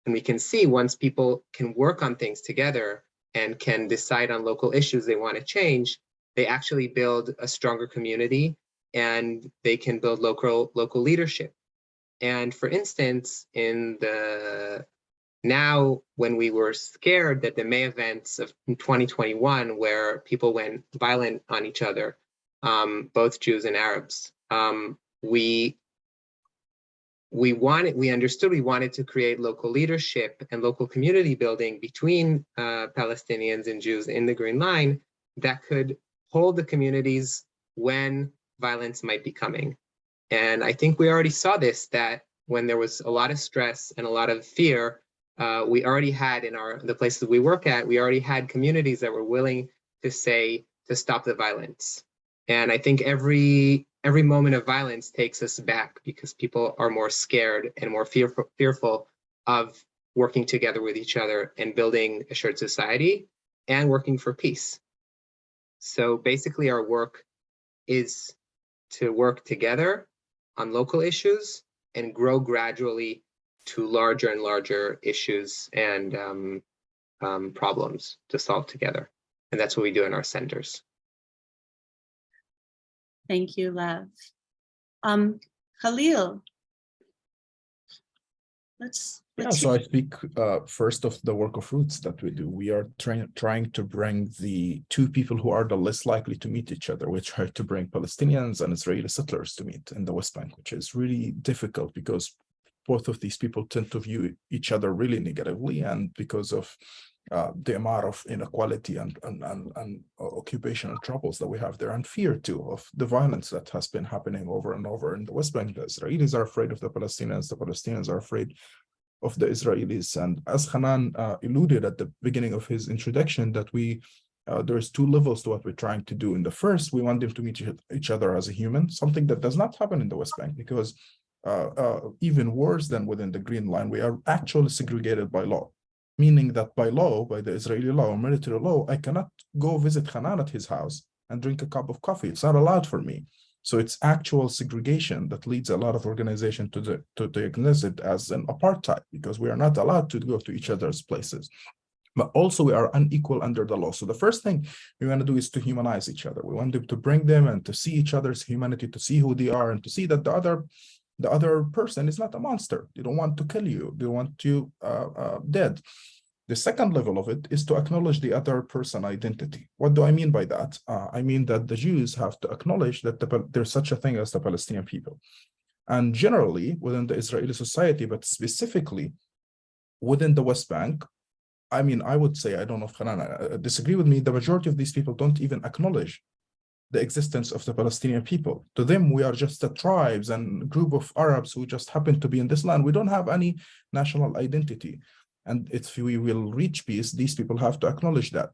And we can see once people can work on things together and can decide on local issues they want to change, they actually build a stronger community and they can build local leadership. And for instance, now when we were scared that the May events of 2021, where people went violent on each other, both Jews and Arabs, we understood we wanted to create local leadership and local community building between Palestinians and Jews in the Green Line that could hold the communities when violence might be coming. And I think we already saw this, that when there was a lot of stress and a lot of fear, we already had in the places we work at, we already had communities that were willing to say, to stop the violence. And I think every moment of violence takes us back because people are more scared and more fearful of working together with each other and building a shared society and working for peace. So basically our work is to work together on local issues and grow gradually to larger and larger issues and problems to solve together. And that's what we do in our centers. Thank you, Lev. Khalil, let's So I speak first of the work of Roots that we do. We are trying to bring the two people who are the less likely to meet each other. We try to bring Palestinians and Israeli settlers to meet in the West Bank, which is really difficult because both of these people tend to view each other really negatively, and because of the amount of inequality and occupational troubles that we have there, and fear too of the violence that has been happening over and over in the West Bank. The Israelis are afraid of the Palestinians are afraid of the Israelis. And as Hanan alluded at the beginning of his introduction, that there's two levels to what we're trying to do. In the first, we want them to meet each other as a human, something that does not happen in the West Bank, because even worse than within the Green Line, we are actually segregated by law, meaning that by law, by the Israeli law or military law, I cannot go visit Hanan at his house and drink a cup of coffee. It's not allowed for me. So it's actual segregation that leads a lot of organizations to diagnose it as an apartheid, because we are not allowed to go to each other's places. But also we are unequal under the law. So the first thing we want to do is to humanize each other. We want them to bring them and to see each other's humanity, to see who they are, and to see that the other person is not a monster. They don't want to kill you. They want you dead. The second level of it is to acknowledge the other person identity. What do I mean by that? I mean that the Jews have to acknowledge that there's such a thing as the Palestinian people. And generally within the Israeli society, but specifically within the West Bank, I mean, I would say, I don't know if Hanan disagree with me, the majority of these people don't even acknowledge the existence of the Palestinian people. To them, we are just a tribes and group of Arabs who just happen to be in this land. We don't have any national identity. And if we will reach peace, these people have to acknowledge that.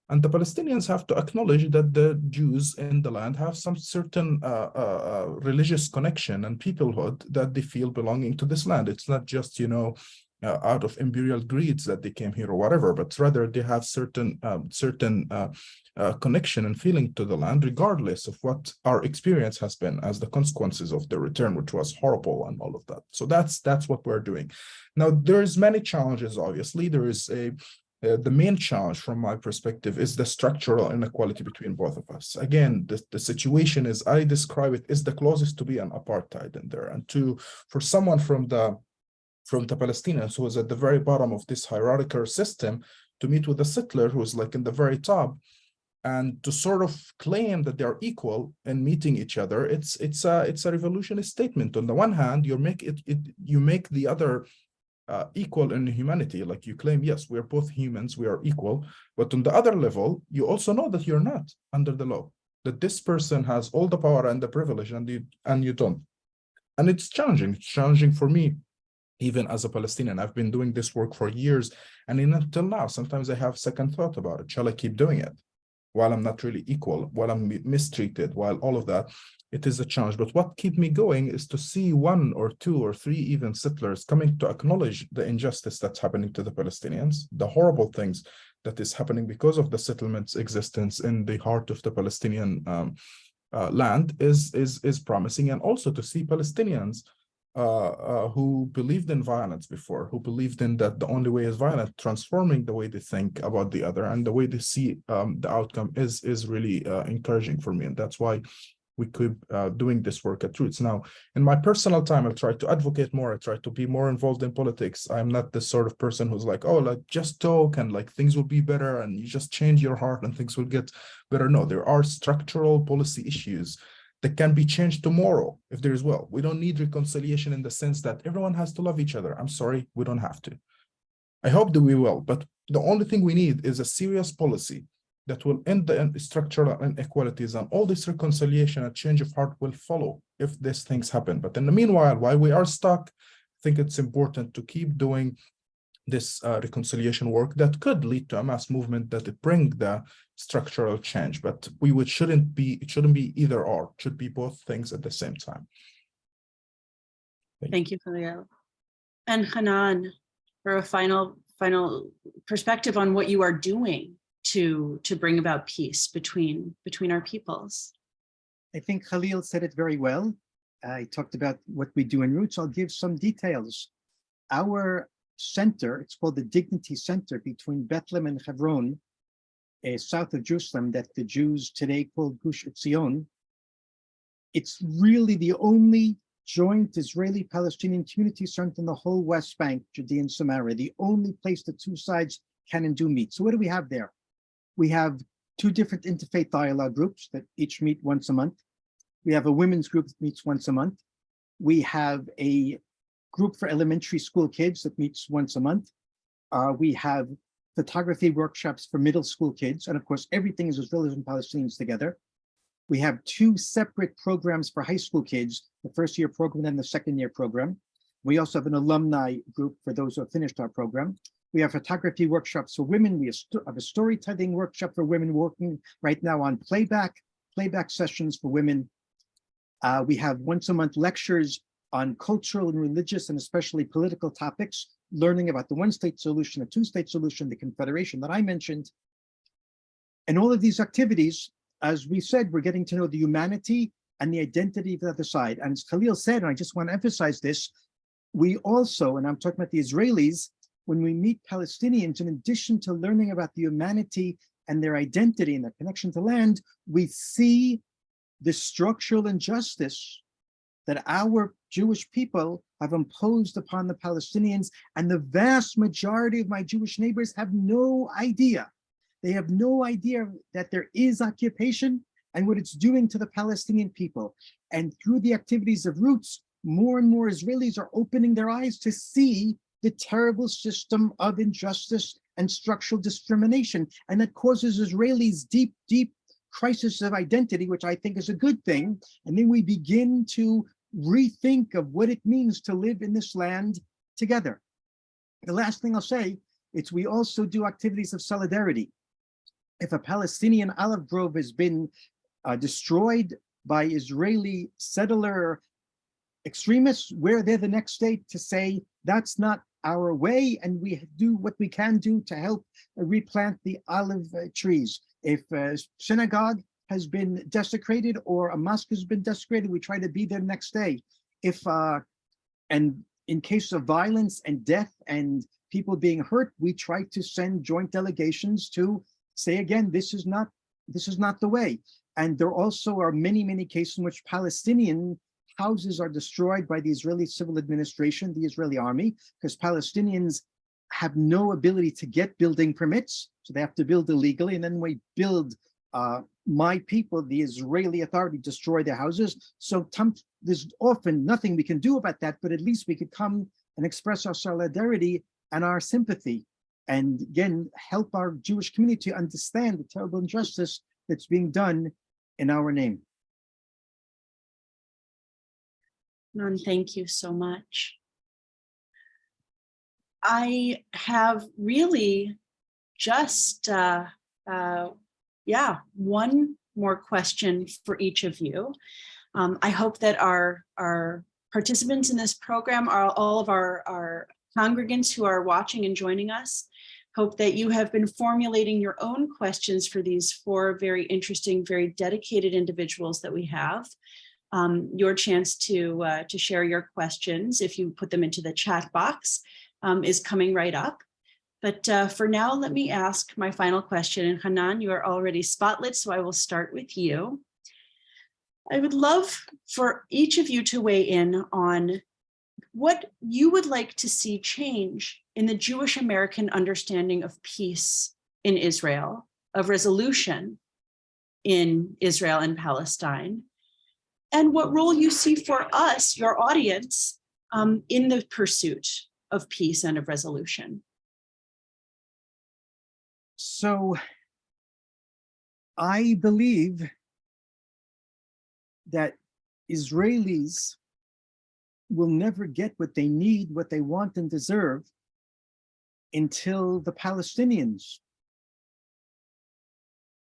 And the Palestinians have to acknowledge that the Jews in the land have some certain religious connection and peoplehood that they feel belonging to this land. It's not just, out of imperial greeds that they came here or whatever, but rather they have certain connection and feeling to the land, regardless of what our experience has been as the consequences of the return, which was horrible and all of that. So that's what we're doing. Now, there's many challenges, obviously. There is the main challenge from my perspective is the structural inequality between both of us. Again, the situation is, I describe it, is the closest to be an apartheid in there. And for someone from the Palestinians who is at the very bottom of this hierarchical system to meet with a settler who is like in the very top, and to sort of claim that they are equal in meeting each other, it's a revolutionary statement. On the one hand, you make the other equal in humanity. Like you claim, yes, we are both humans, we are equal, but on the other level, you also know that you're not under the law, that this person has all the power and the privilege and you don't. And it's challenging for me, even as a Palestinian. I've been doing this work for years, and until now, sometimes I have second thought about it. Shall I keep doing it while I'm not really equal, while I'm mistreated, while all of that? It is a challenge. But what keeps me going is to see 1 or 2 or 3 even settlers coming to acknowledge the injustice that's happening to the Palestinians, the horrible things that is happening because of the settlement's existence in the heart of the Palestinian land is promising. And also to see Palestinians who believed in violence before, who believed in that the only way is violent, transforming the way they think about the other and the way they see the outcome is really encouraging for me. And that's why we keep doing this work at Roots. Now, in my personal time, I try to advocate more. I try to be more involved in politics. I'm not the sort of person who's like, oh, like just talk and like things will be better and you just change your heart and things will get better. No, there are structural policy issues that can be changed tomorrow if there is will. We don't need reconciliation in the sense that everyone has to love each other. I'm sorry, we don't have to. I hope that we will, but the only thing we need is a serious policy that will end the structural inequalities, and all this reconciliation and change of heart will follow if these things happen. But in the meanwhile, while we are stuck, I think it's important to keep doing this reconciliation work that could lead to a mass movement that it bring the structural change. But it shouldn't be either or, it should be both things at the same time. Thank you, Khalil. And Hanan, for a final perspective on what you are doing to bring about peace between our peoples. I think Khalil said it very well. I talked about what we do in Roots. I'll give some details. Our center, it's called the Dignity Center between Bethlehem and Hebron, south of Jerusalem, that the Jews today call Gush Etzion. It's really the only joint Israeli-Palestinian community center in the whole West Bank, Judea and Samaria, the only place the two sides can and do meet. So what do we have there? We have 2 different interfaith dialogue groups that each meet once a month. We have a women's group that meets once a month. We have a group for elementary school kids that meets once a month. We have photography workshops for middle school kids. And of course, everything is Israelis and Palestinians together. We have 2 separate programs for high school kids, the first year program and the second year program. We also have an alumni group for those who have finished our program. We have photography workshops for women. We have a storytelling workshop for women, working right now on playback sessions for women. We have once a month lectures on cultural and religious and especially political topics, learning about the one-state solution, the two-state solution, the confederation that I mentioned. And all of these activities, as we said, we're getting to know the humanity and the identity of the other side. And as Khalil said, and I just want to emphasize this, we also, and I'm talking about the Israelis, when we meet Palestinians, in addition to learning about the humanity and their identity and their connection to land, we see the structural injustice that our Jewish people have imposed upon the Palestinians, and the vast majority of my Jewish neighbors have no idea. They have no idea that there is occupation and what it's doing to the Palestinian people. And through the activities of Roots, more and more Israelis are opening their eyes to see the terrible system of injustice and structural discrimination. And that causes Israelis deep, deep crisis of identity, which I think is a good thing. And then we begin to rethink of what it means to live in this land together. The last thing I'll say, it's we also do activities of solidarity. If a Palestinian olive grove has been destroyed by Israeli settler extremists, we're there the next day to say that's not our way, and we do what we can do to help replant the olive trees. If a synagogue has been desecrated or a mosque has been desecrated, we try to be there next day. And in case of violence and death and people being hurt, we try to send joint delegations to say again, this is not the way. And there also are many, many cases in which Palestinian houses are destroyed by the Israeli civil administration, the Israeli army, because Palestinians have no ability to get building permits, so they have to build illegally, and then we build my people, the Israeli authority, destroy their houses. So there's often nothing we can do about that, but at least we could come and express our solidarity and our sympathy, and again, help our Jewish community understand the terrible injustice that's being done in our name. Nan, thank you so much. I have really just, one more question for each of you. I hope that our participants in this program, all of our congregants who are watching and joining us, hope that you have been formulating your own questions for these four very interesting, very dedicated individuals that we have. Your chance to share your questions, if you put them into the chat box, is coming right up. But for now, let me ask my final question. And Hanan, you are already spotlit, so I will start with you. I would love for each of you to weigh in on what you would like to see change in the Jewish American understanding of peace in Israel, of resolution in Israel and Palestine, and what role you see for us, your audience, in the pursuit of peace and of resolution. So I believe that Israelis will never get what they need, what they want and deserve, until the Palestinians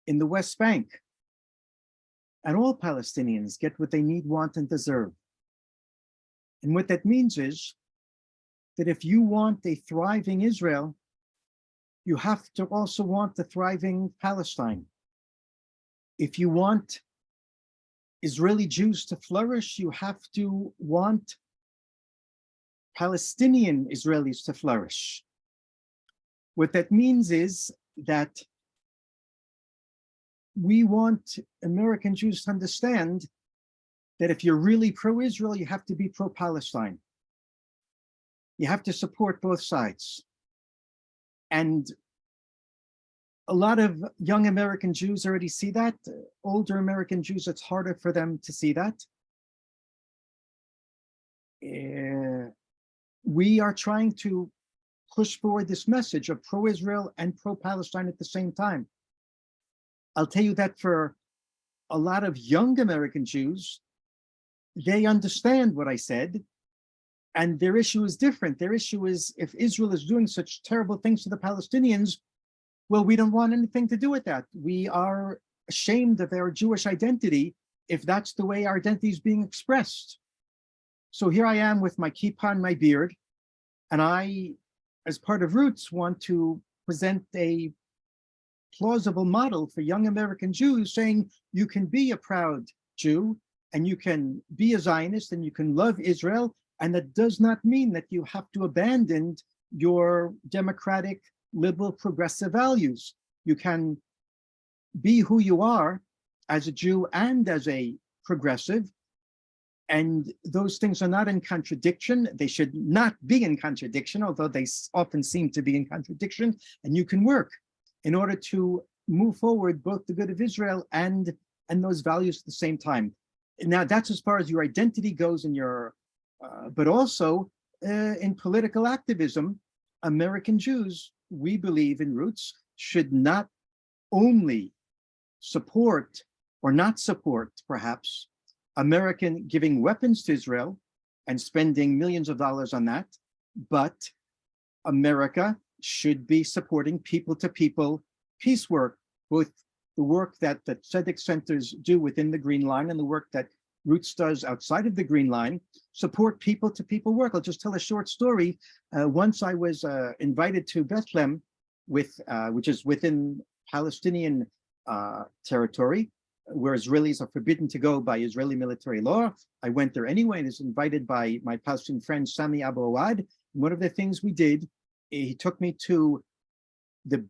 in the West Bank and all Palestinians get what they need, want, and deserve. And what that means is that if you want a thriving Israel, you have to also want a thriving Palestine. If you want Israeli Jews to flourish, you have to want Palestinian Israelis to flourish. What that means is that we want American Jews to understand that if you're really pro-Israel, you have to be pro-Palestine. You have to support both sides. And a lot of young American Jews already see that. Older American Jews, it's harder for them to see that. We are trying to push forward this message of pro-Israel and pro-Palestine at the same time. I'll tell you that for a lot of young American Jews, they understand what I said, and their issue is different. Their issue is, if Israel is doing such terrible things to the Palestinians, well, we don't want anything to do with that. We are ashamed of our Jewish identity if that's the way our identity is being expressed. So here I am with my kippah and my beard, and I, as part of Roots, want to present a plausible model for young American Jews, saying you can be a proud Jew and you can be a Zionist and you can love Israel, and that does not mean that you have to abandon your democratic, liberal, progressive values. You can be who you are as a Jew and as a progressive, and those things are not in contradiction. They should not be in contradiction, although they often seem to be in contradiction, and you can work in order to move forward both the good of Israel and those values at the same time. Now, that's as far as your identity goes in your, but also in political activism, American Jews, we believe in Roots, should not only support or not support, perhaps, American giving weapons to Israel and spending millions of dollars on that, but America should be supporting people-to-people peace work, both the work that the Tzedek Centers do within the Green Line and the work that Roots does outside of the Green Line, support people-to-people work. I'll just tell a short story. Once I was invited to Bethlehem, which is within Palestinian territory, where Israelis are forbidden to go by Israeli military law. I went there anyway and was invited by my Palestinian friend, Sami Abu Awad. One of the things we did, he took me to the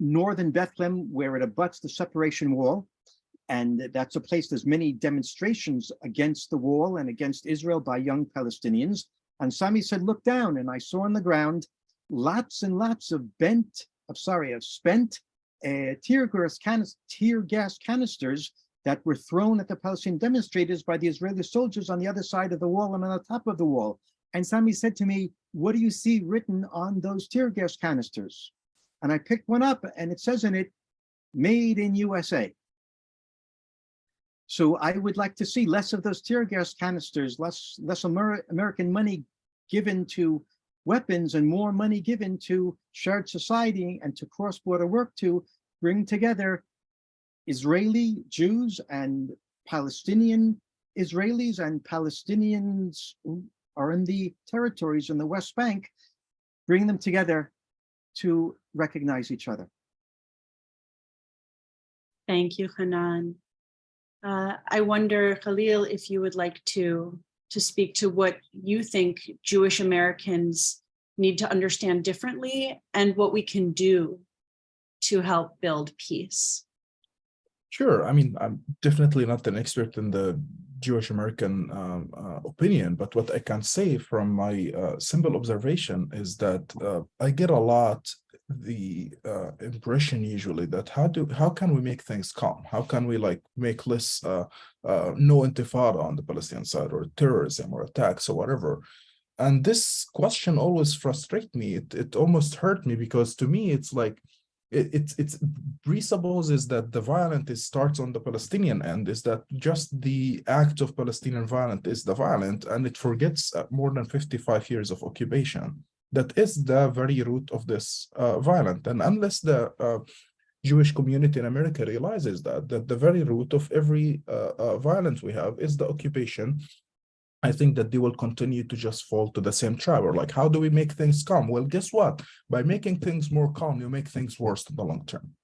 northern Bethlehem where it abuts the separation wall. And that's a place, there's many demonstrations against the wall and against Israel by young Palestinians. And Sami said, look down. And I saw on the ground lots and lots of spent tear gas canisters that were thrown at the Palestinian demonstrators by the Israeli soldiers on the other side of the wall and on the top of the wall. And Sami said to me, what do you see written on those tear gas canisters? And I picked one up and it says in it, made in USA. So I would like to see less of those tear gas canisters, less American money given to weapons and more money given to shared society and to cross-border work to bring together Israeli Jews and Palestinian Israelis and Palestinians who are in the territories in the West Bank, bring them together to recognize each other. Thank you, Hanan. I wonder, Khalil, if you would like to speak to what you think Jewish Americans need to understand differently and what we can do to help build peace. Sure. I mean, I'm definitely not an expert in the Jewish American opinion, but what I can say from my simple observation is that I get a lot the impression usually that how can we make things calm? How can we like make less no intifada on the Palestinian side or terrorism or attacks or whatever? And this question always frustrates me. It almost hurt me because to me it's like it presupposes that the violent starts on the Palestinian end, is that just the act of Palestinian violence is the violent, and it forgets more than 55 years of occupation. That is the very root of this violence. And unless the Jewish community in America realizes that the very root of every violence we have is the occupation, I think that they will continue to just fall to the same trap. Or like, how do we make things calm? Well, guess what? By making things more calm, you make things worse in the long term.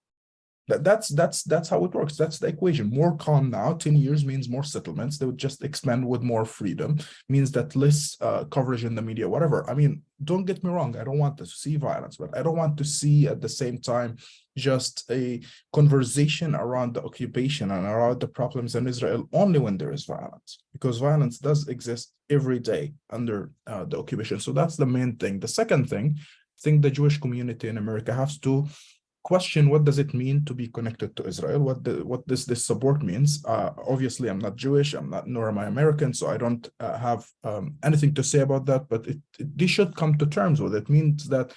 That's how it works. That's the equation. More calm now, 10 years means more settlements. They would just expand with more freedom, means that less coverage in the media, whatever. I mean, don't get me wrong. I don't want to see violence, but I don't want to see at the same time just a conversation around the occupation and around the problems in Israel only when there is violence, because violence does exist every day under the occupation. So that's the main thing. The second thing, I think the Jewish community in America has to question what does it mean to be connected to Israel? What does this support means? Obviously, I'm not Jewish, nor am I American, so I don't have anything to say about that, but they should come to terms with it. It means that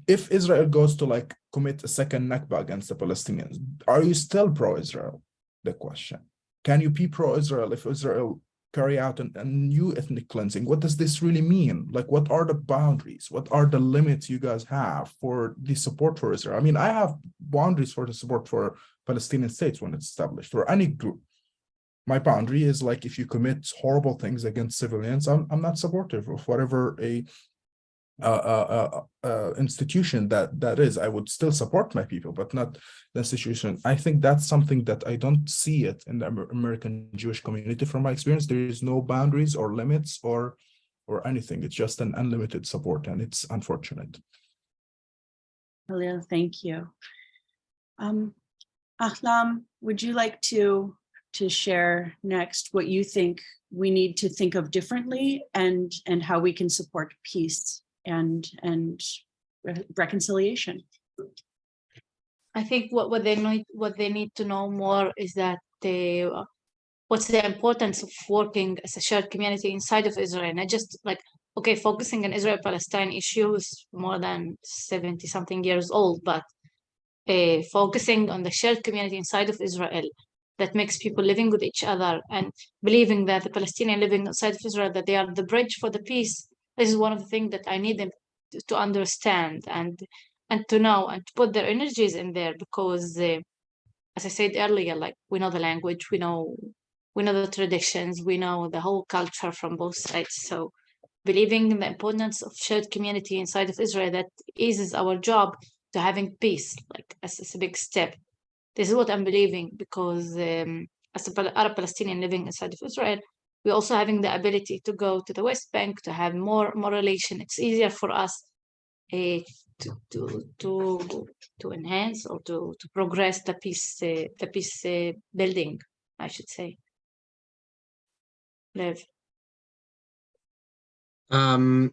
if Israel goes to like commit a second Nakba against the Palestinians, are you still pro-Israel? The question. Can you be pro-Israel if Israel carry out a new ethnic cleansing? What does this really mean? Like, what are the boundaries? What are the limits you guys have for the support for Israel? I mean, I have boundaries for the support for Palestinian states when it's established, or any group. My boundary is like, if you commit horrible things against civilians, I'm not supportive of whatever a institution that is. I would still support my people, but not the institution. I think that's something that I don't see it in the American Jewish community. From my experience, there is no boundaries or limits or anything. It's just an unlimited support, and it's unfortunate. Khalil, thank you. Ahlam, would you like to share next what you think we need to think of differently and how we can support peace and reconciliation? I think what they need to know more is that what's the importance of working as a shared community inside of Israel, not just like, okay, focusing on Israel-Palestine issues more than 70-something years old, but focusing on the shared community inside of Israel that makes people living with each other and believing that the Palestinian living outside of Israel, that they are the bridge for the peace. This is one of the things that I need them to understand and to know and to put their energies in there, because as I said earlier, like, we know the language, we know the traditions, we know the whole culture from both sides. So believing in the importance of shared community inside of Israel, that eases our job to having peace, like as a big step. This is what I'm believing, because as an Arab Palestinian living inside of Israel, we're also having the ability to go to the West Bank to have more relation. It's easier for us to enhance or to progress the peace building, I should say. Lev. I'd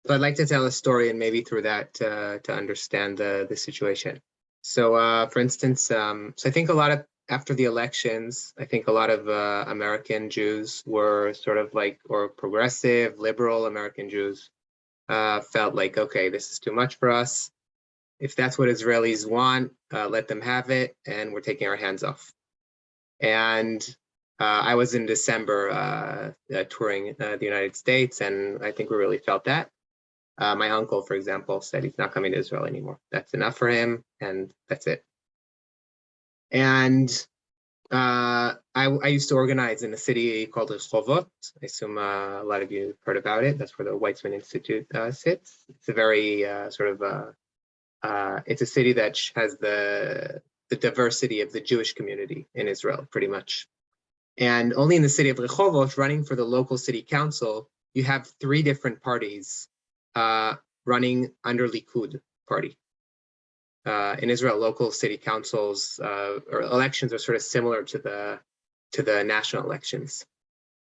like to tell a story, and maybe through that to understand the situation. So for instance, so I think a lot of after the elections, I think a lot of American Jews were sort of like, or progressive, liberal American Jews felt like, okay, this is too much for us. If that's what Israelis want, let them have it, and we're taking our hands off. And I was in December touring the United States, and I think we really felt that. My uncle, for example, said he's not coming to Israel anymore. That's enough for him, and that's it. And I used to organize in a city called Rehovot. I assume a lot of you have heard about it. That's where the Weizmann Institute sits. It's a very it's a city that has the diversity of the Jewish community in Israel, pretty much. And only in the city of Rehovot, running for the local city council, you have 3 different parties running under Likud party. In Israel, local city councils or elections are sort of similar to the national elections.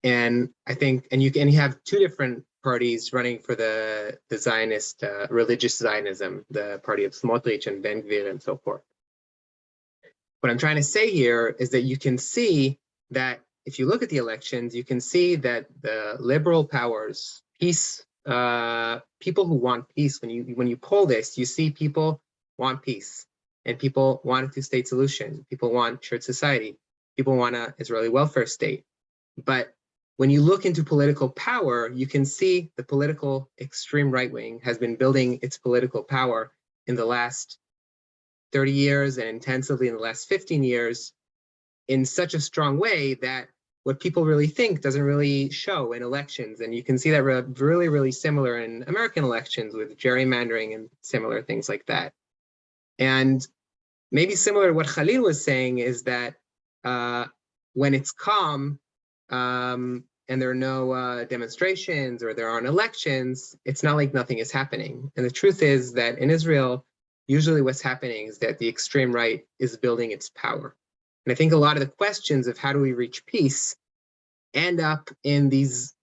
And I think, and you have 2 different parties running for the Zionist, religious Zionism, the party of Smotrich and Ben Gvir and so forth. What I'm trying to say here is that you can see that if you look at the elections, you can see that the liberal powers, peace, people who want peace, when you poll this, you see people want peace, and people want a 2-state solution. People want shared society. People want an Israeli welfare state. But when you look into political power, you can see the political extreme right wing has been building its political power in the last 30 years and intensively in the last 15 years in such a strong way that what people really think doesn't really show in elections. And you can see that really, really similar in American elections with gerrymandering and similar things like that. And maybe similar to what Khalil was saying is that when it's calm and there are no demonstrations or there aren't elections, it's not like nothing is happening. And the truth is that in Israel, usually what's happening is that the extreme right is building its power. And I think a lot of the questions of how do we reach peace end up in these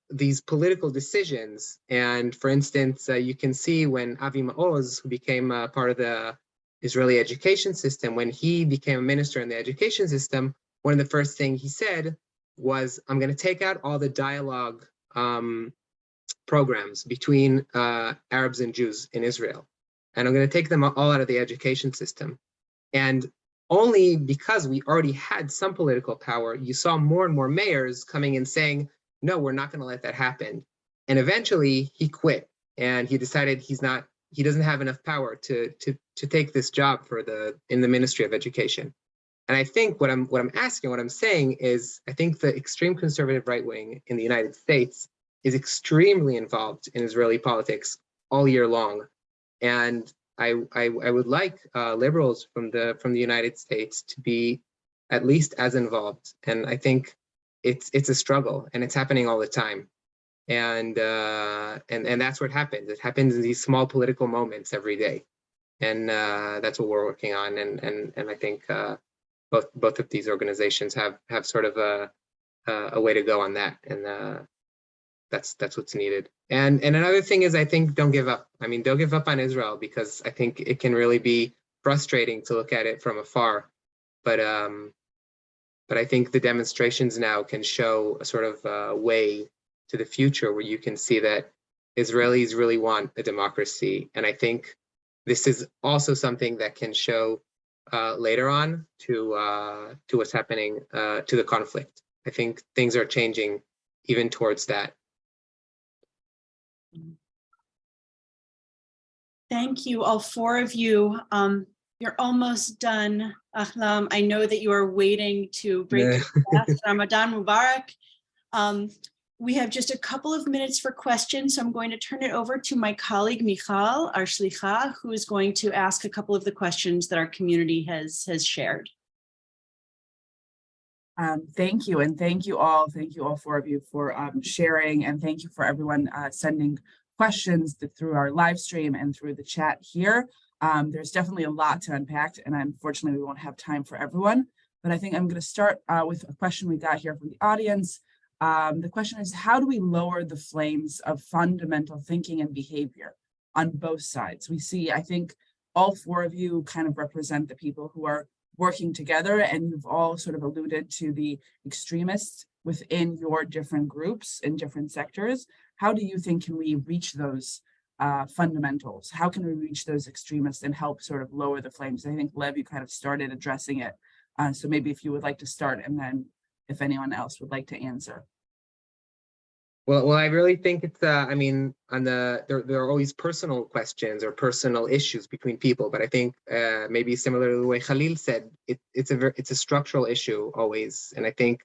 political decisions. And for instance, you can see when Avi Maoz, who became part of the Israeli education system, when he became a minister in the education system, one of the first things he said was, I'm going to take out all the dialogue programs between Arabs and Jews in Israel. And I'm going to take them all out of the education system. And only because we already had some political power, you saw more and more mayors coming and saying, no, we're not going to let that happen. And eventually he quit and he decided he doesn't have enough power to take this job in the Ministry of Education. And I think what I'm saying is, I think the extreme conservative right wing in the United States is extremely involved in Israeli politics all year long. And I would like liberals from the United States to be at least as involved. And I think it's a struggle, and it's happening all the time. And that's what happens. It happens in these small political moments every day, and that's what we're working on. And I think both of these organizations have sort of a way to go on that, and that's what's needed. And another thing is, I think don't give up. I mean, don't give up on Israel, because I think it can really be frustrating to look at it from afar. But I think the demonstrations now can show a sort of way to the future where you can see that Israelis really want a democracy. And I think this is also something that can show later on to what's happening to the conflict. I think things are changing even towards that. Thank you, all 4 of you. You're almost done. Ahlam, I know that you are waiting to break your fast. Ramadan Mubarak. We have just a couple of minutes for questions, so I'm going to turn it over to my colleague, Michal, our shlicha, who is going to ask a couple of the questions that our community has shared. Thank you, and thank you all 4 of you for sharing, and thank you for everyone sending questions through our live stream and through the chat here. There's definitely a lot to unpack, and unfortunately we won't have time for everyone, but I think I'm going to start with a question we got here from the audience. The question is, how do we lower the flames of fundamental thinking and behavior on both sides? We see, I think, all four of you kind of represent the people who are working together, and you've all sort of alluded to the extremists within your different groups in different sectors. How do you think can we reach those fundamentals? How can we reach those extremists and help sort of lower the flames? I think, Lev, you kind of started addressing it. So maybe if you would like to start, and then if anyone else would like to answer. Well, I really think it's, I mean, there are always personal questions or personal issues between people, but I think maybe similar to the way Khalil said, it's a structural issue always. And I think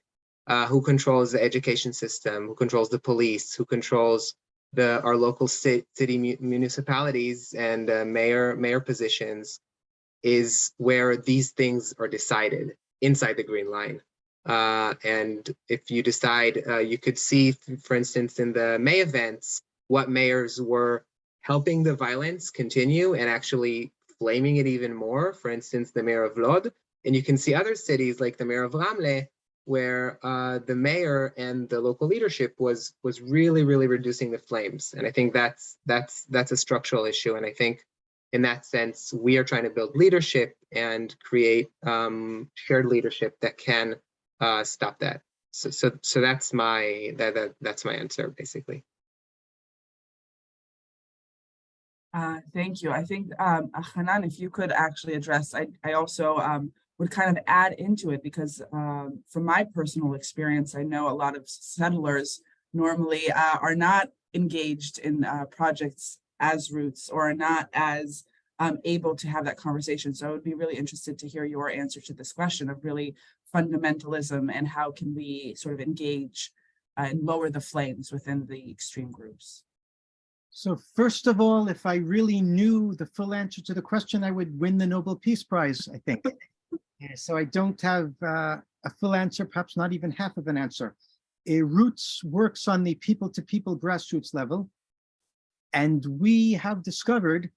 who controls the education system, who controls the police, who controls our local city municipalities and mayor positions is where these things are decided inside the Green Line. And if you decide, you could see, for instance, in the May events, what mayors were helping the violence continue and actually flaming it even more. For instance, the mayor of Lod, and you can see other cities like the mayor of Ramle, where the mayor and the local leadership was really reducing the flames. And I think that's a structural issue. And I think in that sense, we are trying to build leadership and create shared leadership that can stop that. So that's my that's my answer basically. Thank you. I think Hanan, if you could actually address, I also would kind of add into it, because from my personal experience, I know a lot of settlers normally are not engaged in projects as roots, or are not as able to have that conversation. So I would be really interested to hear your answer to this question of really fundamentalism and how can we sort of engage and lower the flames within the extreme groups. So first of all, if I really knew the full answer to the question, I would win the Nobel Peace Prize, I think. So I don't have a full answer, perhaps not even half of an answer. Roots works on the people-to-people grassroots level. And we have discovered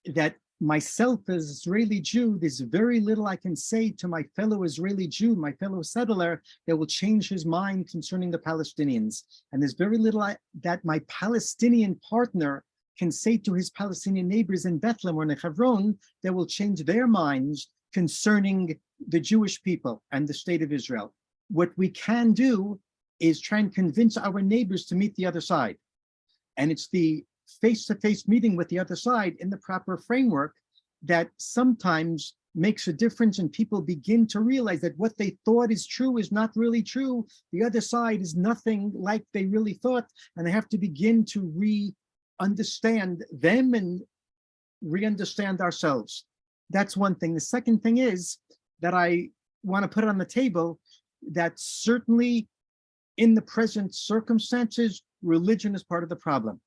that myself as Israeli Jew, there's very little I can say to my fellow Israeli Jew, my fellow settler, that will change his mind concerning the Palestinians. And there's very little that my Palestinian partner can say to his Palestinian neighbors in Bethlehem or in Hebron that will change their minds concerning the Jewish people and the state of Israel. What we can do is try and convince our neighbors to meet the other side. And it's the face-to-face meeting with the other side in the proper framework that sometimes makes a difference, and people begin to realize that what they thought is true is not really true. The other side is nothing like they really thought, and they have to begin to re-understand them and re-understand ourselves. That's one thing. The second thing is that I want to put on the table that certainly in the present circumstances, religion is part of the problem.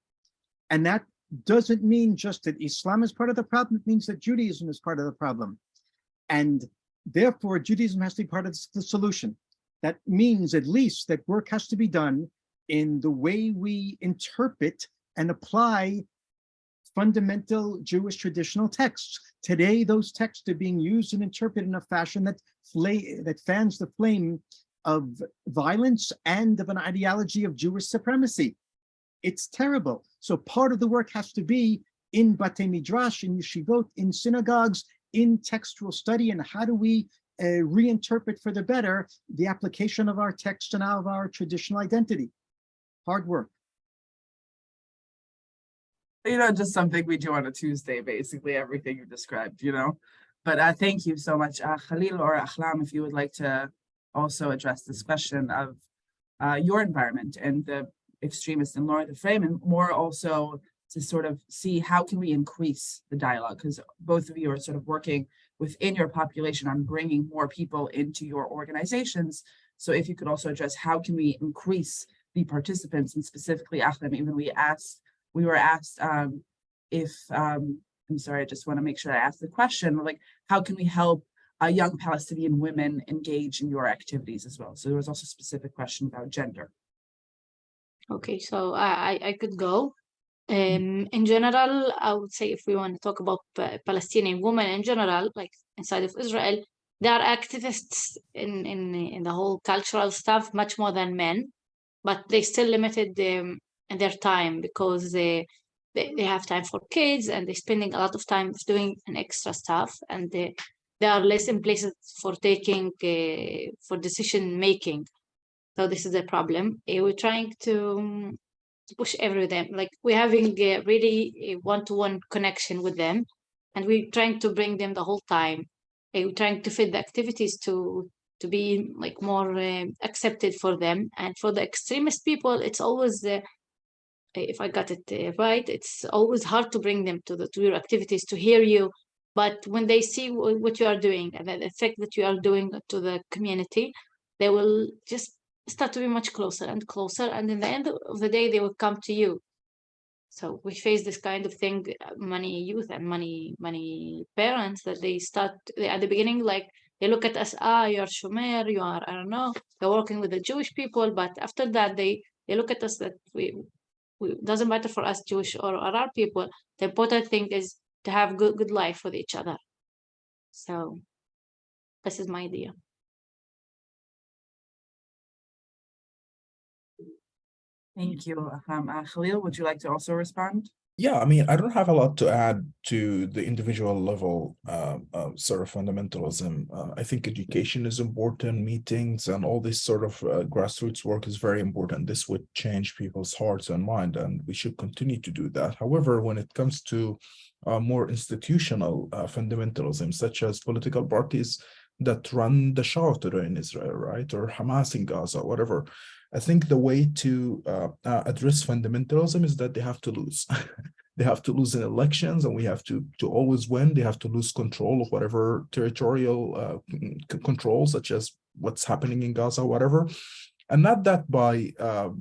And that doesn't mean just that Islam is part of the problem, it means that Judaism is part of the problem. And therefore, Judaism has to be part of the solution. That means at least that work has to be done in the way we interpret and apply fundamental Jewish traditional texts. Today, those texts are being used and interpreted in a fashion that fans the flame of violence and of an ideology of Jewish supremacy. It's terrible. So part of the work has to be in Batei Midrash, in yeshivot, in synagogues, in textual study, and how do we reinterpret for the better the application of our text and of our traditional identity. Hard work. You know, just something we do on a Tuesday, basically everything you described, you know. But thank you so much. Khalil or Ahlam, if you would like to also address this question of your environment and the extremists and lower the frame, and more also to sort of see how can we increase the dialogue, because both of you are sort of working within your population on bringing more people into your organizations. So if you could also address how can we increase the participants, and specifically Ahlam, even we were asked if, I'm sorry, I just want to make sure I ask the question, like how can we help young Palestinian women engage in your activities as well? So there was also a specific question about gender. Okay, so I could go. In general, I would say if we want to talk about Palestinian women in general, like inside of Israel, they are activists in the whole cultural stuff much more than men, but they still limited in their time because they have time for kids, and they're spending a lot of time doing an extra stuff, and they are less in places for taking for decision making. So this is a problem. We're trying to push them, like we're having a really a one-to-one connection with them, and we're trying to bring them the whole time. We're trying to fit the activities to be like more accepted for them. And for the extremist people, it's always if I got it right, it's always hard to bring them to your activities to hear you. But when they see what you are doing and the effect that you are doing to the community, they will just start to be much closer and closer. And in the end of the day, they will come to you. So we face this kind of thing, many youth and many parents, that they start at the beginning, like they look at us, you're Shomer, you are, I don't know, they're working with the Jewish people. But after that, they look at us that we doesn't matter for us, Jewish or Arab people. The important thing is to have good life with each other. So this is my idea. Thank you. Khalil, would you like to also respond? Yeah, I mean, I don't have a lot to add to the individual level sort of fundamentalism. I think education is important, meetings and all this sort of grassroots work is very important. This would change people's hearts and mind, and we should continue to do that. However, when it comes to more institutional fundamentalism, such as political parties that run the show today in Israel, right, or Hamas in Gaza, whatever, I think the way to address fundamentalism is that they have to lose. They have to lose in elections, and we have to always win. They have to lose control of whatever territorial control, such as what's happening in Gaza, whatever. And not that by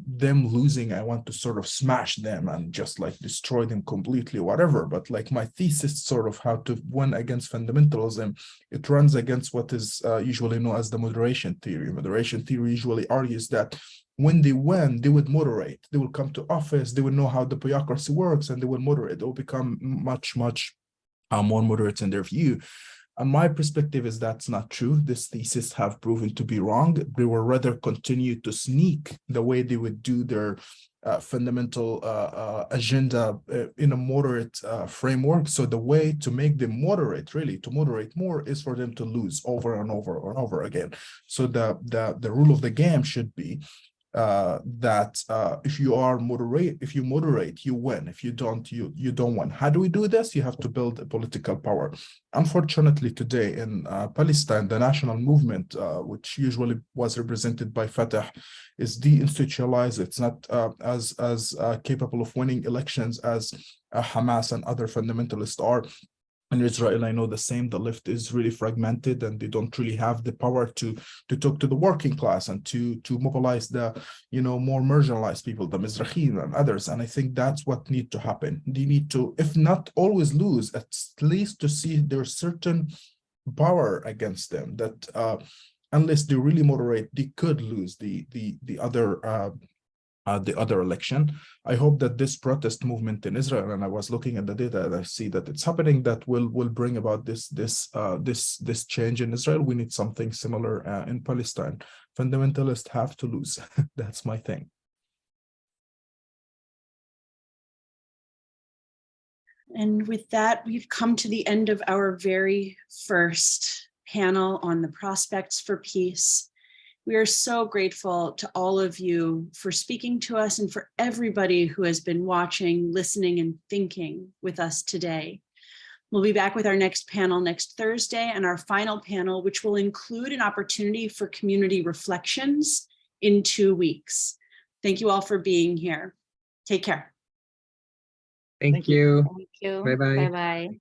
them losing, I want to sort of smash them and just like destroy them completely, whatever. But like my thesis sort of how to win against fundamentalism, it runs against what is usually known as the moderation theory. Moderation theory usually argues that when they win, they would moderate. They will come to office. They will know how the bureaucracy works, and they will moderate. They will become much more moderate in their view. And my perspective is that's not true. This thesis have proven to be wrong. They will rather continue to sneak the way they would do their fundamental agenda in a moderate framework. So the way to make them moderate, really to moderate more, is for them to lose over and over and over again. So the rule of the game should be that if you moderate, you win. If you don't, you don't win. How do we do this? You have to build a political power. Unfortunately, today in Palestine, the national movement, which usually was represented by Fatah, is deinstitutionalized. It's not as capable of winning elections as Hamas and other fundamentalists are. In Israel, I know the same. The left is really fragmented, and they don't really have the power to talk to the working class and to mobilize the more marginalized people, the Mizrahim and others. And I think that's what needs to happen. They need to, if not always lose, at least to see there's certain power against them that unless they really moderate, they could lose the other election. I hope that this protest movement in Israel, and I was looking at the data and I see that it's happening, that will bring about this change in Israel. We need something similar in Palestine. Fundamentalists have to lose. That's my thing. And with that, we've come to the end of our very first panel on the prospects for peace. We are so grateful to all of you for speaking to us, and for everybody who has been watching, listening, and thinking with us today. We'll be back with our next panel next Thursday, and our final panel, which will include an opportunity for community reflections in 2 weeks. Thank you all for being here. Take care. Thank you. Thank you. Bye-bye. Bye-bye.